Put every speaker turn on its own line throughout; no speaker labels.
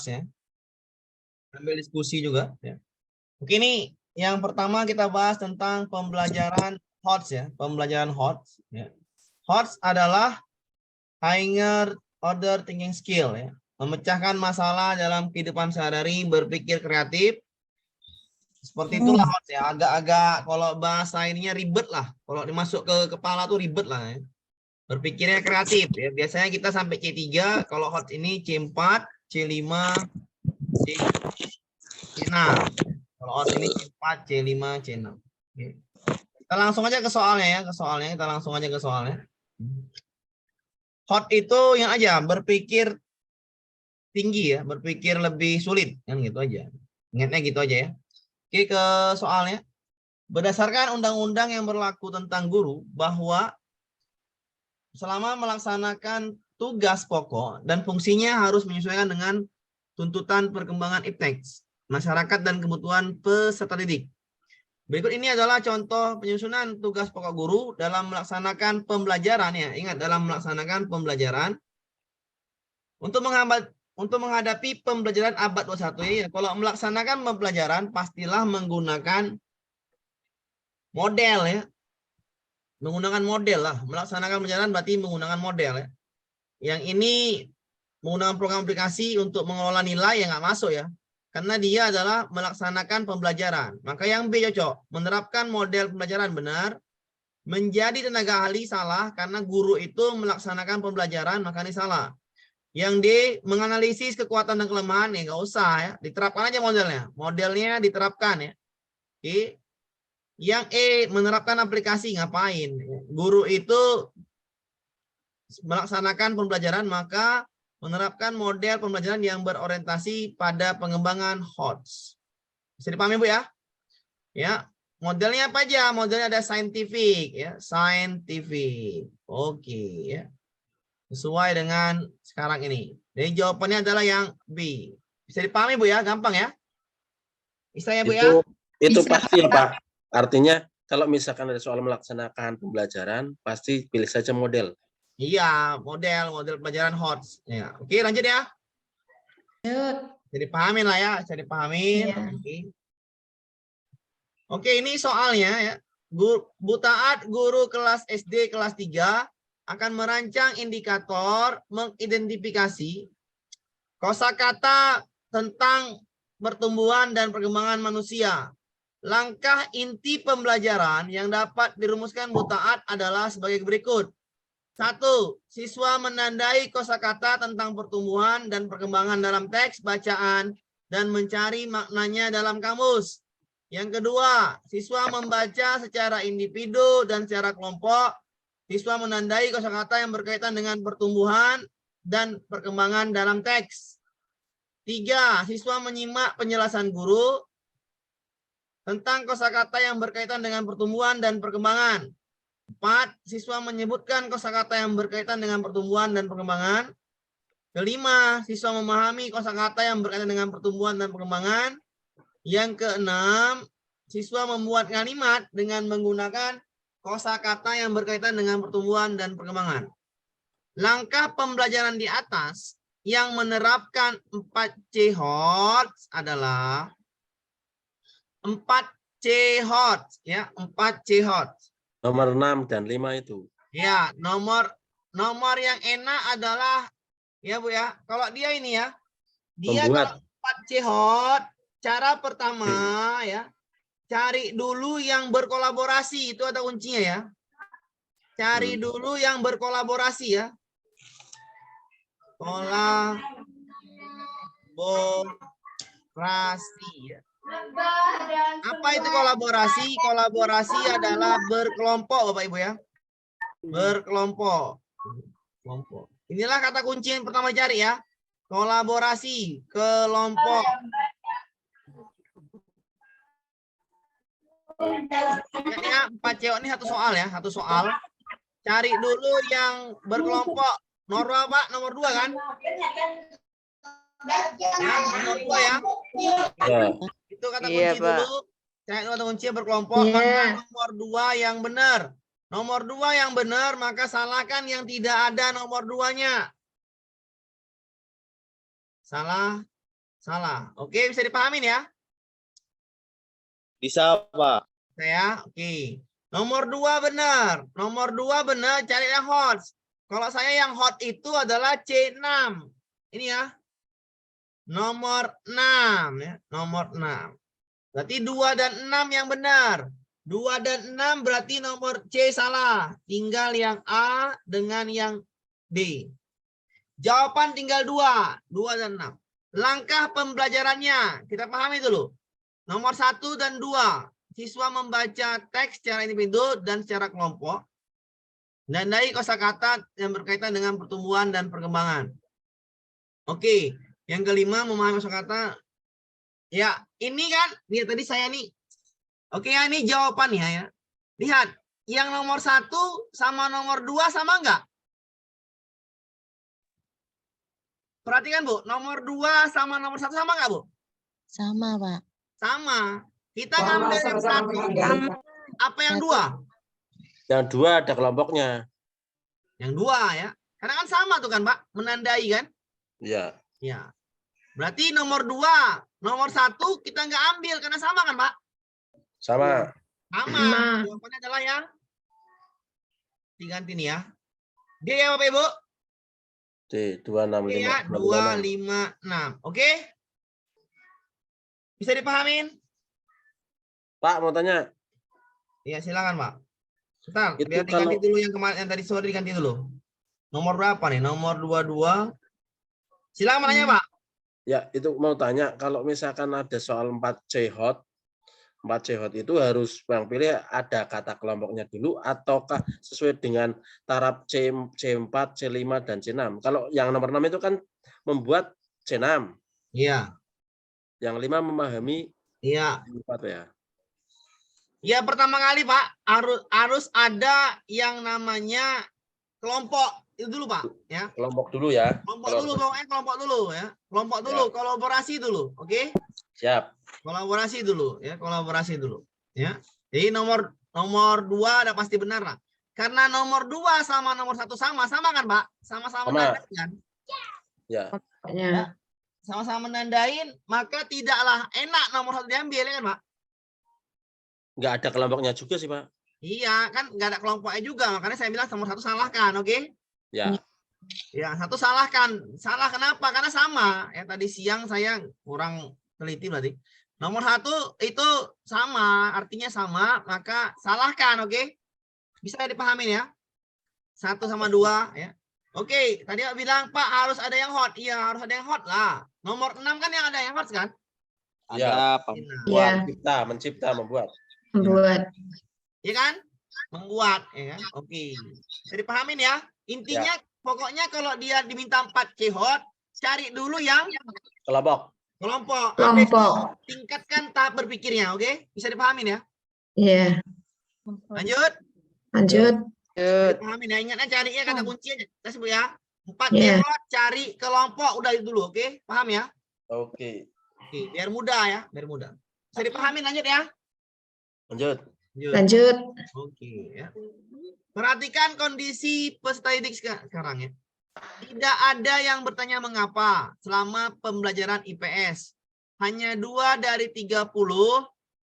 ya. Ambil diskusi juga ya. Oke, ini yang pertama kita bahas tentang pembelajaran HOTS ya, pembelajaran HOTS ya. HOTS adalah higher order thinking skill ya. Memecahkan masalah dalam kehidupan sehari-hari, berpikir kreatif. Seperti itulah HOTS ya. Agak-agak kalau bahasa ininya ribet lah. Kalau dimasuk ke kepala tuh ribet lah ya. Berpikirnya kreatif ya. Biasanya kita sampai C3, kalau HOTS ini C4, C5, C6. Kalau HOTS ini C4, C5, C6. Oke. Kita langsung aja ke soalnya ya, kita langsung aja ke soalnya. HOTS itu yang aja berpikir tinggi ya, berpikir lebih sulit kan gitu aja. Ingatnya gitu aja ya. Oke, ke soalnya. Berdasarkan undang-undang yang berlaku tentang guru bahwa selama melaksanakan tugas pokok dan fungsinya harus menyesuaikan dengan tuntutan perkembangan iptek, masyarakat dan kebutuhan peserta didik. Berikut ini adalah contoh penyusunan tugas pokok guru dalam melaksanakan pembelajaran ya. Ingat, dalam melaksanakan pembelajaran untuk menghadapi pembelajaran abad 21 ya. Kalau melaksanakan pembelajaran pastilah menggunakan model ya. Menggunakan model lah. Melaksanakan pembelajaran berarti menggunakan model ya. Yang ini menggunakan program aplikasi untuk mengelola nilai yang nggak masuk ya. Karena dia adalah melaksanakan pembelajaran. Maka yang B cocok. Menerapkan model pembelajaran benar. Menjadi tenaga ahli salah karena guru itu melaksanakan pembelajaran, maka ini salah. Yang D, menganalisis kekuatan dan kelemahan, ya nggak usah ya. Diterapkan aja modelnya. Modelnya diterapkan ya. Oke. Yang E, menerapkan aplikasi, ngapain? Guru itu melaksanakan pembelajaran, maka menerapkan model pembelajaran yang berorientasi pada pengembangan HOTS. Bisa dipahami Bu ya? Ya, modelnya apa aja? Modelnya ada scientific ya, scientific. Oke ya. Sesuai dengan sekarang ini. Jadi jawabannya adalah yang B. Bisa dipahami Bu ya? Gampang ya? Bisa ya Bu ya?
Itu pasti ya Pak. Artinya kalau misalkan ada soal melaksanakan pembelajaran, pasti pilih saja model.
Iya, model pelajaran HOTS. Ya. Oke, lanjut ya. Jadi pahamin lah ya, jadi pahamin.
Iya.
Oke, ini soalnya ya. Bu Taat, guru kelas SD kelas 3 akan merancang indikator mengidentifikasi kosakata tentang pertumbuhan dan perkembangan manusia. Langkah inti pembelajaran yang dapat dirumuskan Bu Taat adalah sebagai berikut. 1. Siswa menandai kosakata tentang pertumbuhan dan perkembangan dalam teks bacaan dan mencari maknanya dalam kamus. Yang kedua, siswa membaca secara individu dan secara kelompok. Siswa menandai kosakata yang berkaitan dengan pertumbuhan dan perkembangan dalam teks. 3. Siswa menyimak penjelasan guru tentang kosakata yang berkaitan dengan pertumbuhan dan perkembangan. 4. Siswa menyebutkan kosakata yang berkaitan dengan pertumbuhan dan perkembangan. Kelima, siswa memahami kosakata yang berkaitan dengan pertumbuhan dan perkembangan. Yang keenam, siswa membuat kalimat dengan menggunakan kosakata yang berkaitan dengan pertumbuhan dan perkembangan. Langkah pembelajaran di atas yang menerapkan 4C HOTS adalah 4C HOTS ya, 4C HOTS.
Nomor 6 dan 5 itu.
Ya, nomor yang enak adalah ya Bu ya. Kalau dia ini ya, dia
Membuat.
kalau 4C HOTS, cara pertama ya, cari dulu yang berkolaborasi, itu ada kuncinya ya. Cari dulu yang berkolaborasi ya. Kolaborasi ya. Apa itu kolaborasi? Kolaborasi adalah berkelompok Bapak Ibu ya. Berkelompok. Kelompok. Inilah kata kunci yang pertama cari ya. Kolaborasi, kelompok. Ya, 4C ini satu soal ya, satu soal. Cari dulu yang berkelompok. Nomor apa? Nomor 2 kan? Ya, nomor 2 ya.
Ya.
Itu kata kunci dulu. Cari kata kunci berkelompok. Maka nomor 2 yang benar. Nomor 2 yang benar, maka salahkan yang tidak ada nomor 2-nya. Salah Salah. Oke, bisa dipahamin ya?
Bisa, Pak.
Saya, oke. Nomor 2 benar. Nomor 2 benar, cari yang hot. Kalau saya yang hot itu adalah C6. Ini ya. Nomor 6 ya, nomor 6. Berarti 2 dan 6 yang benar. 2 dan 6 berarti nomor C salah. Tinggal yang A dengan yang D. Jawaban tinggal 2. 2 dan 6. Langkah pembelajarannya. Kita pahami dulu. Nomor 1 dan 2. Siswa membaca teks secara individu dan secara kelompok. Dan dari kosakata yang berkaitan dengan pertumbuhan dan perkembangan. Oke. Yang kelima, memahami kosakata. Ya, ini kan, lihat tadi saya nih. Oke, ya, ini jawabannya ya. Lihat, yang nomor 1 sama nomor 2 sama enggak? Perhatikan, Bu. Nomor 2 sama nomor 1 sama enggak, Bu?
Sama, Pak.
Sama. Kita ngambil yang 1. Apa yang 2?
Yang 2 ada kelompoknya.
Yang 2 ya. Karena kan sama tuh kan, Pak. Menandai kan?
Iya.
Ya. Berarti nomor 2, nomor 1 kita nggak ambil karena sama kan, Pak?
Sama.
Sama. Jawabannya adalah yang diganti nih ya. D ya, Bapak Ibu?
D 265.
D ya, 256. Oke? Bisa dipahamin?
Pak mau tanya.
Iya, silakan, Pak. Bentar,
Itu
biar diganti
kalau-
dulu yang kemarin, yang tadi sore diganti dulu. Nomor berapa nih? Nomor 22. Silakan menanya, Pak.
Ya, itu mau tanya, kalau misalkan ada soal 4C hot itu harus Bang pilih ada kata kelompoknya dulu ataukah sesuai dengan taraf C4, C5, dan C6. Kalau yang nomor 6 itu kan membuat C6.
Iya.
Yang 5 memahami
Iya.
C4 ya.
Ya, pertama kali, Pak, harus ada yang namanya kelompok. Itu dulu, Pak, ya.
Kelompok dulu ya.
Kelompok dulu, pokoknya kelompok dulu ya. Kelompok dulu, kolaborasi dulu, oke?
Siap.
Kolaborasi dulu ya, kolaborasi dulu ya. Jadi nomor 2 ada pasti benar lah. Karena nomor 2 sama nomor 1 sama kan, Pak? Sama-sama menandain kan?
Ya.
Ya. Sama-sama menandain, maka tidaklah enak nomor 1 diambil ya kan, Pak?
Nggak ada kelompoknya juga sih, Pak.
Iya, kan nggak ada kelompoknya juga, makanya saya bilang nomor 1 salahkan, oke?
Ya.
Ya, 1 salahkan. Salah kenapa? Karena sama. Ya, tadi siang saya kurang teliti berarti. Nomor 1 itu sama, artinya sama, maka salahkan, oke? Bisa dipahamin ya? 1 sama 2 ya. Oke, tadi Pak bilang, Pak harus ada yang hot. Iya, harus ada yang hot lah. Nomor 6 kan yang ada yang hot kan?
Ya.
Ada, Pak.
Iya.
Mencipta, membuat.
Membuat.
Iya kan? Membuat, ya kan? Oke. Bisa dipahamin ya? Intinya pokoknya kalau dia diminta 4C hot, cari dulu yang
Kelompok.
kelompok.
Kelompok.
Tingkatkan tahap berpikirnya, oke? Bisa dipahamin ya?
Iya.
Lanjut.
Lanjut.
Dipahamin ya, ingatnya carinya kata kuncinya. Kita sebut ya. 4C
Iya.
hot, cari kelompok, udah itu dulu, oke? Paham ya?
Oke.
Oke, biar mudah ya, biar mudah. Bisa dipahamin, lanjut ya?
Lanjut.
Lanjut.
Oke ya. Perhatikan kondisi peserta didik sekarang ya. Tidak ada yang bertanya mengapa selama pembelajaran IPS. Hanya 2 dari 30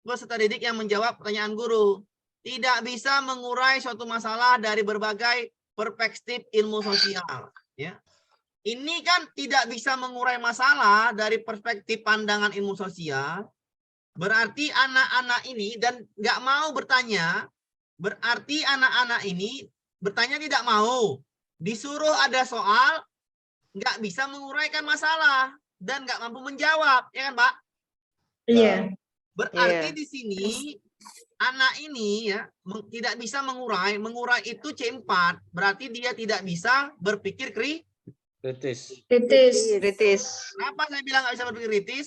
peserta didik yang menjawab pertanyaan guru. Tidak bisa mengurai suatu masalah dari berbagai perspektif ilmu sosial. Ya. Ini kan tidak bisa mengurai masalah dari perspektif pandangan ilmu sosial. Berarti anak-anak ini dan nggak mau bertanya. Berarti anak-anak ini bertanya tidak mau. Disuruh ada soal, nggak bisa menguraikan masalah dan nggak mampu menjawab, ya kan, Pak?
Iya.
Berarti di sini anak ini ya tidak bisa mengurai itu C4, berarti dia tidak bisa berpikir
Kritis.
Kritis.
Kenapa saya bilang nggak bisa berpikir kritis?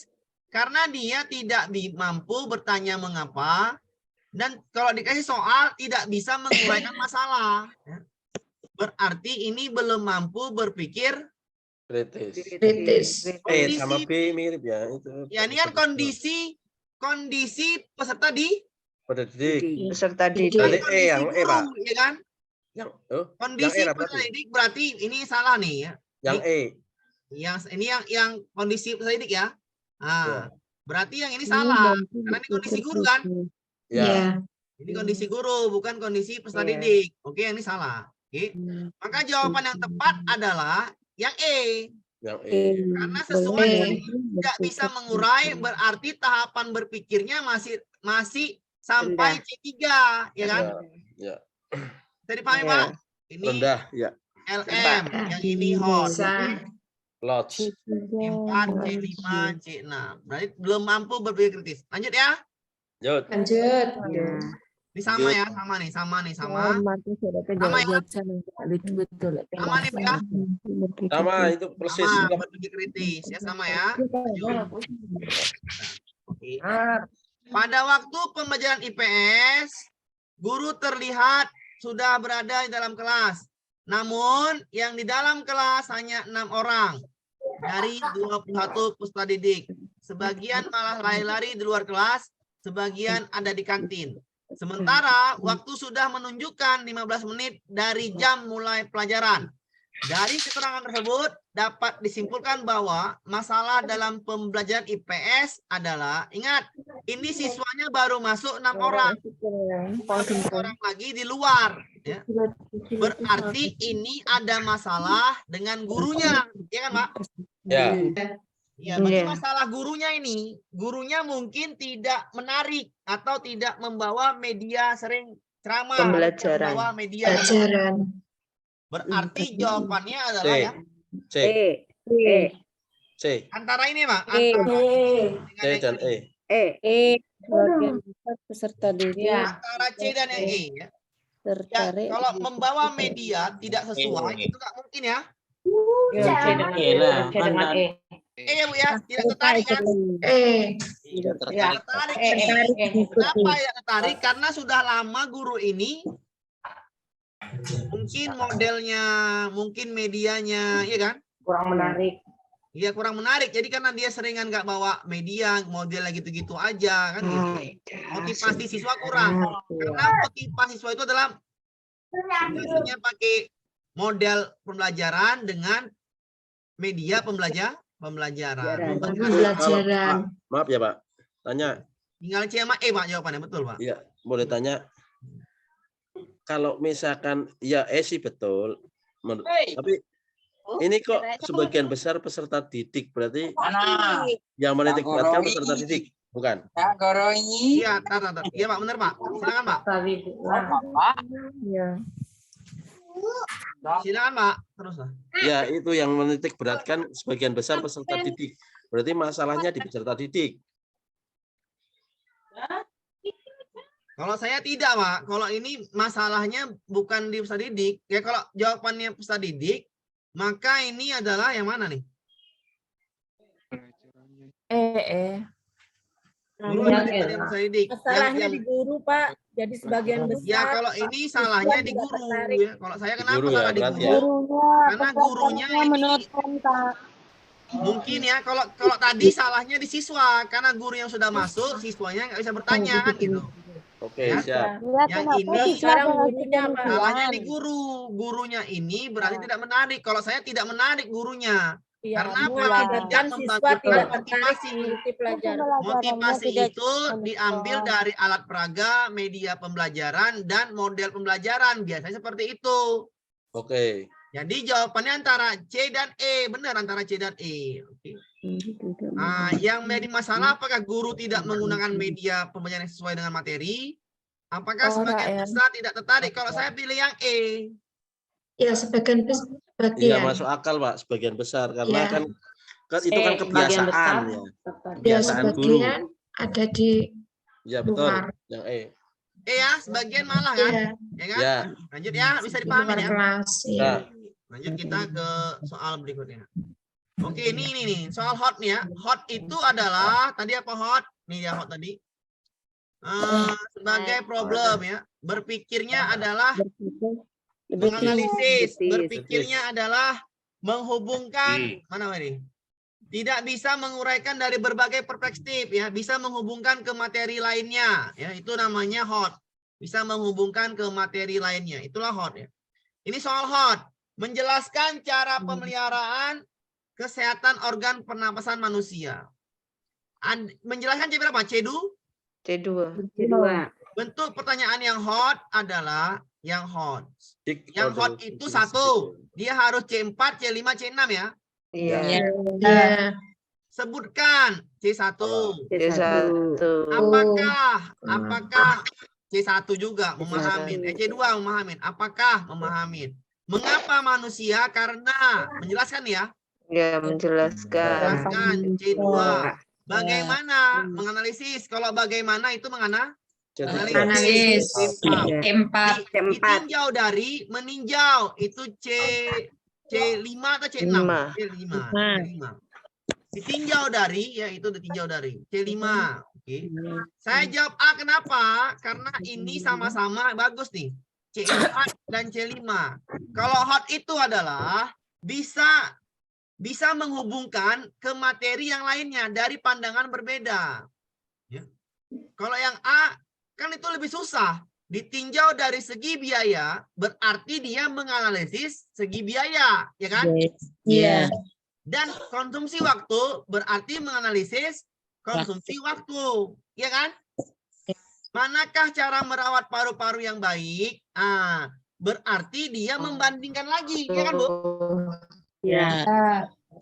Karena dia tidak mampu bertanya mengapa dan kalau dikasih soal tidak bisa menguraikan masalah. Ya. Berarti ini belum mampu berpikir
Kritis.
Kondisi,
Sama B mirip ya. Itu.
ya ini kan kondisi peserta
didik.
Peserta
didik.
kondisi
yang
guru,
Pak.
ya kan? Kondisi
yang E
peserta didik berarti ini salah nih ya.
Yang E.
Yang ini yang kondisi peserta didik ya. Nah, berarti yang ini salah. Karena ini kondisi guru kan?
Ya.
Ya.
Ini kondisi guru, bukan kondisi peserta
Iya.
didik. Oke, yang ini salah. Oke. Maka jawaban yang tepat adalah yang E.
Yang E.
Karena sesuai
E.
tadi tidak bisa mengurai, berarti tahapan berpikirnya masih sampai C3, ya kan?
Ya.
Bisa dipahami,
Iya.
Pak? Ini
Rendah, ya.
LM, yang ini hot.
Bisa.
Lodge.
C4, C5, C6. Berarti belum mampu berpikir kritis. Lanjut ya.
Lanjut.
Lanjut.
Ini sama
Lanjut.
ya, sama nih, sama nih, sama. Sama ya. Sama nih, Pak, ya.
Sama itu persis.
Sama berpikir kritis ya, sama ya. Lanjut. Oke. Pada waktu pembelajaran IPS, guru terlihat sudah berada di dalam kelas. Namun yang di dalam kelas hanya 6 orang dari 21 peserta didik. Sebagian malah lari-lari di luar kelas, sebagian ada di kantin. Sementara waktu sudah menunjukkan 15 menit dari jam mulai pelajaran. Dari keterangan tersebut dapat disimpulkan bahwa masalah dalam pembelajaran IPS adalah, ingat, ini siswanya baru masuk 6 orang, 1 orang lagi di luar. Ya. Berarti ini ada masalah dengan gurunya, ya kan, Pak?
Ya.
Ya, bagi
Iya.
masalah gurunya ini, gurunya mungkin tidak menarik atau tidak membawa media sering ceramah,
Pembelajaran.
membawa media.
Pelajaran.
Berarti jawabannya
C.
adalah ya
C. C.
antara ini, Pak.
E.
Antara
C dan E.
Sebagian besar peserta didik
antara C dan yang E. Ya. Ya,
tertarik
kalau membawa media tidak sesuai, itu nggak mungkin ya.
C dengan E.
Ya, Bu, ya. Tidak tertarik kan?
Tidak
Tertarik ini. Kenapa ya tertarik? Karena sudah lama guru ini mungkin modelnya, mungkin medianya, ya kan?
Kurang menarik.
Iya, kurang menarik. Jadi karena dia seringan nggak bawa media, modelnya gitu-gitu aja kan gitu. Motivasi siswa kurang. Karena motivasi siswa itu adalah biasanya pakai model pembelajaran dengan media pembelajaran.
Pembelajaran.
Maaf ya, Pak. Tanya.
Tinggal C sama E, Pak, jawabannya. Betul, Pak.
Iya, boleh tanya. Kalau misalkan ya sih betul. Tapi ini kok sebagian besar peserta didik, berarti yang menitik beratkan peserta didik, bukan?
Iya, tar. Iya, Pak, benar, Pak. Silakan, Pak. Silakan, Pak. Teruslah.
Ya, itu yang menitik beratkan sebagian besar peserta didik. Berarti masalahnya di peserta didik.
Kalau saya tidak, Pak. Kalau ini masalahnya bukan di peserta didik. Ya, kalau jawabannya peserta didik, maka ini adalah yang mana nih? Guru
Yang
tadi
E.
peserta didik.
masalahnya
Yang-
di guru Pak, jadi sebagian besar
Ya, kalau ini salahnya di
tidak
guru.
tertarik.
Ya. Kalau saya kenapa
guru ya,
salah di
berarti
guru?
ya.
Karena gurunya ini mungkin ya. Kalau tadi salahnya di siswa, karena guru yang sudah masuk, siswanya nggak bisa bertanya kan gitu.
Oke,
Ya.
siap.
Yang ini
sekarang gurunya Pak.
salahnya di guru. Gurunya ini berarti tidak menarik. Kalau saya tidak menarik gurunya.
Ya,
Karena apa?
mengakibatkan
Tidak
siswa
membangkitkan
tidak tertarik
motivasi.
mengikuti pelajaran.
Motivasi itu diambil dari alat peraga, media pembelajaran, dan model pembelajaran. Biasanya seperti itu.
Oke.
Jadi jawabannya antara C dan E. Benar, antara C dan E. Oke. Nah, yang menjadi masalah apakah guru tidak menggunakan media pembelajaran yang sesuai dengan materi? Apakah sebagian besar tidak tertarik? Kalau saya pilih yang E.
Ya, sebagian
Iya, masuk akal, Pak, sebagian besar karena
Iya.
kan itu kan
sebagian besar.
kebiasaan ya.
Ya,
Kebiasaan guru.
sebagian ada di
Ya, betul.
luar.
Yang E.
E ya, sebagian malah kan?
Ya,
Ya kan?
Ya.
Lanjut ya, bisa
di
dipahami
luar
ya.
kelas.
Ya.
Ya.
Lanjut kita ke soal berikutnya. Oke, ini nih soal hot nih ya. Hot itu adalah tadi apa hot? Nih ya hot tadi. Sebagai problem ya. Berpikirnya adalah menganalisis. Berpikirnya adalah menghubungkan mana ini? Tidak bisa menguraikan dari berbagai perspektif ya. Bisa menghubungkan ke materi lainnya ya. Itu namanya hot. Bisa menghubungkan ke materi lainnya. Itulah hot ya. Ini soal hot. Menjelaskan cara pemeliharaan kesehatan organ pernapasan manusia. Menjelaskan C berapa? C2?
C2.
Bentuk pertanyaan yang hot adalah yang hot.
Dik,
Yang
order
hot itu satu. Dia harus C4, C5, C6 ya.
Iya.
Iya.
Sebutkan C1.
C1.
Apakah C1 juga memahamin? C2 memahamin. Apakah memahamin? Mengapa manusia? Karena menjelaskan ya.
Ya, menjelaskan.
Menjelaskan C2. Bagaimana menganalisis? Kalau bagaimana itu
Analis. C4.
Ditinjau dari meninjau itu C5 atau C6? C5. Ditinjau dari ya itu ditinjau dari C5. Oke. Saya jawab A, kenapa? Karena ini sama-sama bagus nih. C4 dan C5. Kalau hot itu adalah bisa menghubungkan ke materi yang lainnya dari pandangan berbeda. Ya. Kalau yang A kan itu lebih susah. Ditinjau dari segi biaya, berarti dia menganalisis segi biaya, ya kan?
Iya.
Dan konsumsi waktu berarti menganalisis konsumsi waktu, ya kan? Manakah cara merawat paru-paru yang baik? Berarti dia membandingkan lagi, ya kan, Bu?
Ya.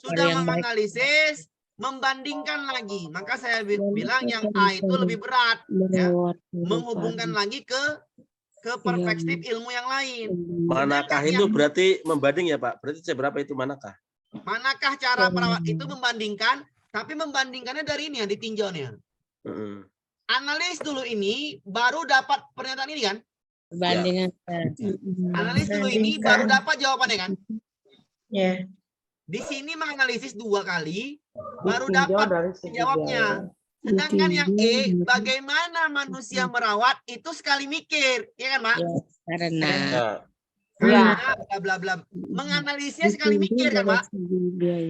Sudah menganalisis, membandingkan lagi. Maka saya bilang yang A itu lebih berat, ya. Menghubungkan lagi ke perspektif ilmu yang lain.
Manakah itu berarti membanding ya Pak? Berarti berapa itu manakah?
Manakah cara merawat itu membandingkan, tapi membandingkannya dari ini ya, ditinjaunya. Analis dulu ini baru dapat pernyataan ini kan?
Perbandingan.
Analis dulu ini baru dapat jawabannya kan?
Ya.
Di sini menganalisis 2 kali, baru dapat jawabnya. Sedangkan yang E, bagaimana manusia merawat itu sekali mikir, ya kan, Pak?
Karena
Bla bla bla. Menganalisnya sekali mikir kan, Pak?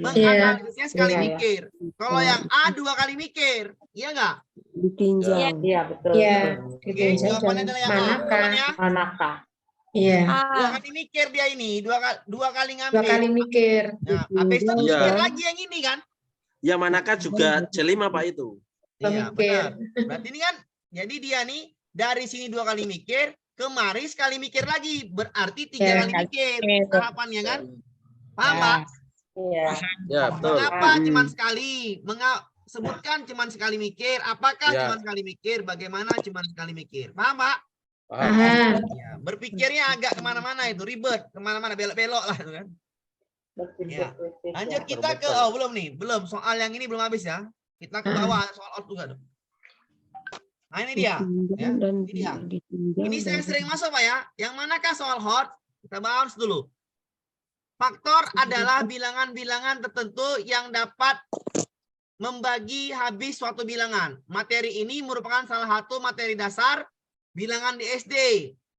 Menganalisnya sekali mikir. Kalau yang A 2 kali mikir, iya nggak?
Ditinjau. Iya, betul.
Iya.
Oke, jawabannya adalah yang A. Jawabannya
Manakah?
Iya.
2 kali mikir dia ini, dua kali
2
ngambil.
kali mikir.
Nah, habis itu
Iya.
mikir lagi yang ini kan?
Yang manakah juga C5 Pak itu?
Iya,
Pemikir.
benar. Berarti ini kan, jadi dia nih dari sini 2 kali mikir, kemari sekali mikir lagi, berarti 3
Ya,
kali mikir. Tahapannya kan? Paham,
Ya.
Pak?
Iya.
Ya, betul.
Mengapa cuman sekali? Sebutkan cuman sekali mikir. Apakah
Ya.
cuman sekali mikir? Bagaimana cuman sekali mikir? Paham, Pak?
Paham.
Ya, berpikirnya agak kemana-mana itu, ribet. Kemana-mana, belok-belok lah. Kan? Ya. Lanjut kita ke, belum nih. Belum, soal yang ini belum habis ya. Kita ke bawah, soal out juga. Nah, ini dia. Ya. Ini dia. Ini saya sering masuk, Pak ya. Yang manakah soal hot? Kita bahas dulu. Faktor adalah bilangan-bilangan tertentu yang dapat membagi habis suatu bilangan. Materi ini merupakan salah satu materi dasar bilangan di SD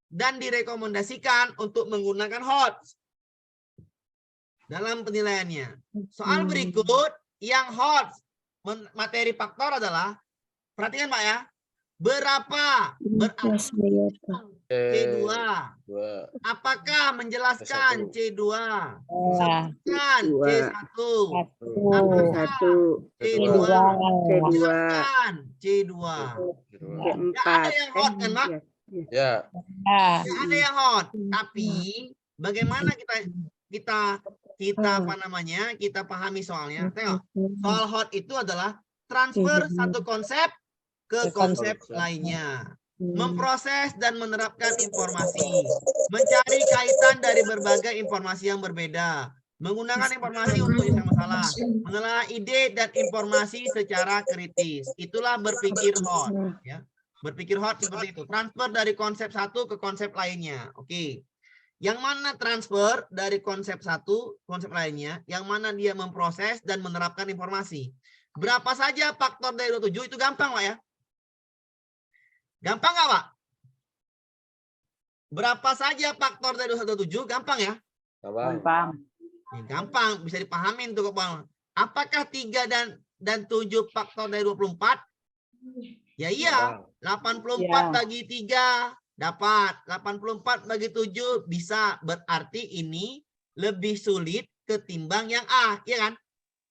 dan direkomendasikan untuk menggunakan hot dalam penilaiannya. Soal berikut yang hot materi faktor adalah, perhatikan Pak ya, berapa berarti C2. Apakah menjelaskan C2? Sebutkan C1. C2. C2. Nggak ada yang hot kan, Pak?
Ya.
Nggak ada yang hot. Tapi bagaimana kita apa namanya? Kita pahami soalnya. Tengok. Soal hot itu adalah transfer satu konsep ke konsep lainnya. Memproses dan menerapkan informasi, mencari kaitan dari berbagai informasi yang berbeda, menggunakan informasi untuk menyelesaikan masalah, menelaah ide dan informasi secara kritis. Itulah berpikir hot, ya. Berpikir hot seperti itu. Transfer dari konsep satu ke konsep lainnya. Oke. Yang mana transfer dari konsep satu ke konsep lainnya, yang mana dia memproses dan menerapkan informasi. Berapa saja faktor dari 27 itu gampang, Pak ya. Gampang nggak, Pak? Berapa saja faktor dari 217? Gampang ya?
Gampang.
Gampang, bisa dipahamin tuh, Pak. Apakah 3 dan 7 faktor dari 24? Ya iya, 84 bagi 3 dapat, 84 bagi 7 bisa, berarti ini lebih sulit ketimbang yang A, ya kan?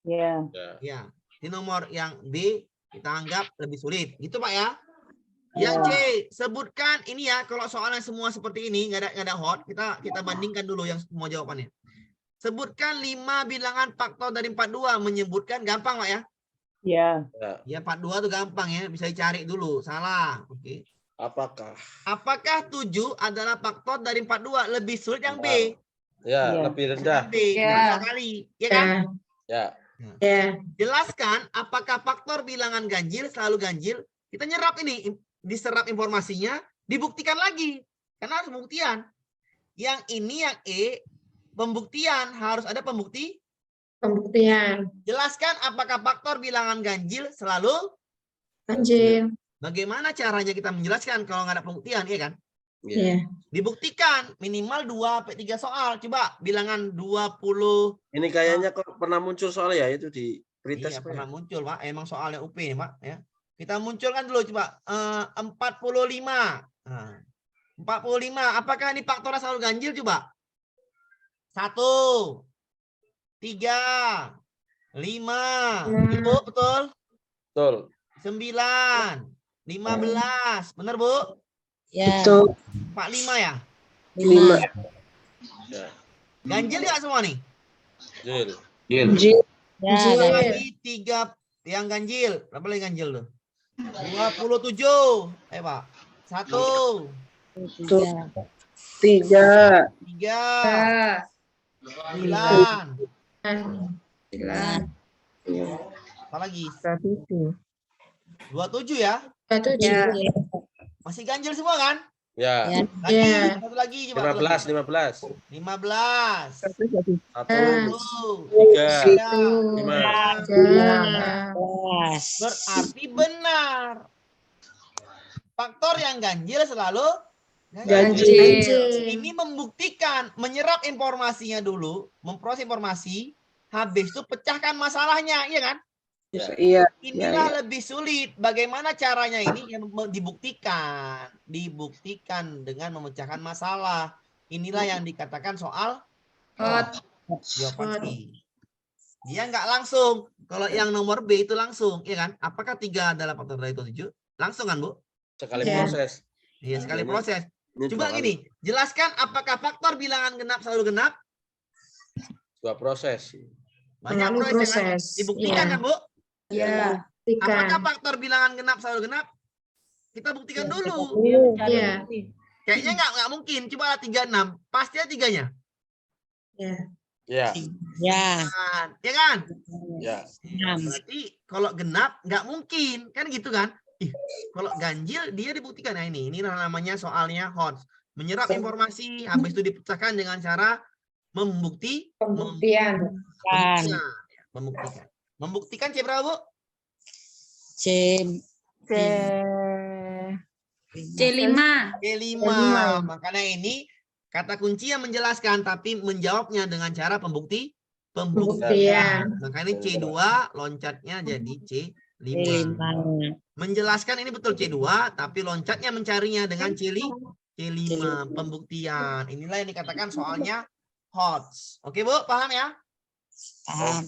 Iya.
Ya, di nomor yang B Kita anggap lebih sulit. Gitu Pak ya. Yang C, sebutkan ini ya, kalau soalnya semua seperti ini, nggak ada hot, kita bandingkan dulu yang semua jawabannya. Sebutkan 5 bilangan faktor dari 42, menyebutkan gampang Pak ya.
Ya.
Ya 42 itu gampang ya, bisa dicari dulu. Salah. Oke. Apakah 7 adalah faktor dari 42? Lebih sulit yang B.
Ya,
Iya.
lebih rendah.
Yang B, dua kali. Ya kan?
Ya.
Ya.
Jelaskan apakah faktor bilangan ganjil selalu ganjil. Kita nyerap ini, diserap informasinya, dibuktikan lagi. Karena harus pembuktian. Yang ini yang E, pembuktian. Harus ada pembuktian. Jelaskan apakah faktor bilangan ganjil selalu
Ganjil.
Bagaimana caranya kita menjelaskan kalau nggak ada pembuktian, ya kan?
Iya.
Dibuktikan minimal 2-3 soal. Coba bilangan 20.
Ini kayaknya kok pernah muncul soal ya itu di pretest.
Iya, pernah muncul, Pak. Emang soalnya UP nih, Pak, ya. Kita munculkan dulu coba 45. Nah, 45. Apakah ini faktornya selalu ganjil coba? 1, 3, 5. Ibu, betul?
Betul.
9, 15. Benar, Bu?
Ya.
45 ya?
5.
Ya.
Ganjil nggak semua nih?
Ganjil.
Ya.
Lagi 3 yang ganjil. Berapa lagi ganjil tuh? 27. Pak. 1,
3.
3, 9. Apa lagi? 27 ya?
27.
Masih ganjil semua kan?
Ya.
Lagi,
Ya.
satu lagi coba.
15.
15.
1,
1,
3,
3,
5.
6. Berarti benar. Faktor yang ganjil selalu
Ganjil.
Ini membuktikan, menyerap informasinya dulu, memproses informasi, habis itu pecahkan masalahnya, iya kan?
Iya.
Inilah lebih sulit. Bagaimana caranya ini yang dibuktikan? Dibuktikan dengan memecahkan masalah. Inilah yang dikatakan soal
Hot.
jawaban C. Dia nggak langsung. Kalau yang nomor B itu langsung, iya kan? Apakah 3 adalah faktor dari 7? Langsung kan, Bu?
Sekali
Ya.
proses.
Iya, sekali proses.
Ini
Coba
2 kali.
gini, jelaskan apakah faktor bilangan genap selalu genap?
2 proses.
Banyak
Melalui
proses, kan?
proses.
Dibuktikan kan, Bu?
Iya.
Apakah
Buktikan.
faktor bilangan genap selalu genap? Kita buktikan dulu.
Iya.
Kayaknya nggak mungkin. Coba 36. Pasti ada 3-nya.
Iya.
Ya.
Ya.
Ya kan?
Ya.
Berarti kalau genap nggak mungkin. Kan gitu kan? Kalau ganjil dia dibuktikan. Nah ini namanya soalnya hot. Menyerap informasi, habis itu dipecahkan dengan cara
Pembuktian.
membuktikan. Membuktikan C berapa, Bu?
C.
C5.
C5. Makanya ini kata kunci yang menjelaskan, tapi menjawabnya dengan cara pembuktian. Makanya ini C2, loncatnya jadi C5. Menjelaskan ini betul C2, tapi loncatnya mencarinya dengan C5. Pembuktian. Inilah yang dikatakan soalnya hot. Oke, Bu? Paham ya?
Paham.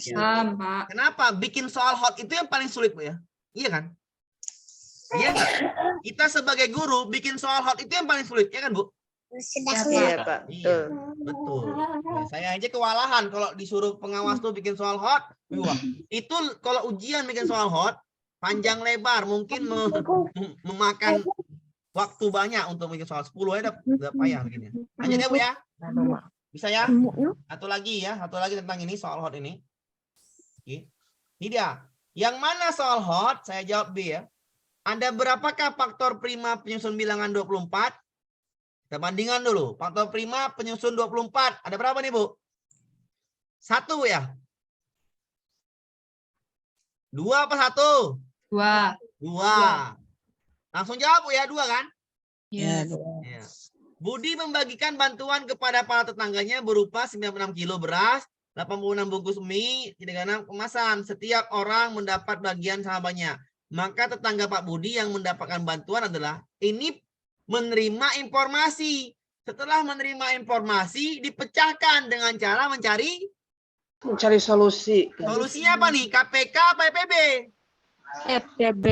Kenapa? Bikin soal hot itu yang paling sulit, Bu ya? Iya kan? Iya nggak? Kita sebagai guru bikin soal hot itu yang paling sulit, ya kan, Bu?
Iya, Pak.
Iya, betul. Ya, saya aja kewalahan kalau disuruh pengawas tuh bikin soal hot. Wah, itu kalau ujian bikin soal hot, panjang lebar, mungkin memakan waktu banyak untuk bikin soal 10 aja udah payah bikinnya. Lanjut ya, Bu ya. Bisa ya? Satu lagi tentang ini soal hot ini. Oke. Ini dia. Yang mana soal hot? Saya jawab B ya. Ada berapakah faktor prima penyusun bilangan 24? Kita bandingkan dulu. Faktor prima penyusun 24. Ada berapa nih, Bu? 1 ya? 2 apa 1? 2. Langsung jawab, Bu ya. 2 kan?
Ya.
Ya. Budi membagikan bantuan kepada para tetangganya berupa 96 kilo beras, 86 bungkus mie, 36 kemasan. Setiap orang mendapat bagian sama banyak. Maka tetangga Pak Budi yang mendapatkan bantuan adalah ini menerima informasi. Setelah menerima informasi, dipecahkan dengan cara mencari
Mencari solusi.
solusinya apa nih? KPK apa PPB?
FPB.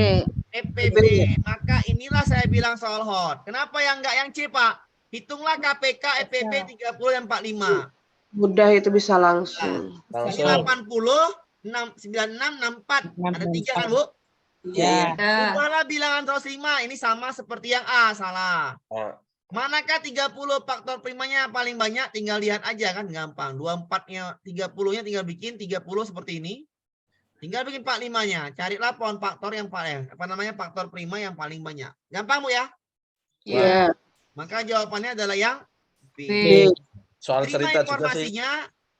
FPB. Maka inilah saya bilang soal hot. Kenapa yang enggak yang C, Pak? Hitunglah KPK FPB 30 dan 45.
Mudah itu bisa langsung.
Ini
Langsung.
80, 96, 64. Ada 3 kan, Bu?
Ya.
Ubahlah bilangan 105. Ini sama seperti yang A, salah.
Nah,
Manakah 30 faktor primanya paling banyak? Tinggal lihat aja kan, gampang. 24-nya, 30-nya tinggal bikin 30 seperti ini. Tinggal bikin 45-nya. Carilah pohon faktor yang paling, faktor prima yang paling banyak. Gampang, Bu ya?
Iya.
Maka jawabannya adalah yang B.
soal
Terima
cerita juga sih.
informasinya,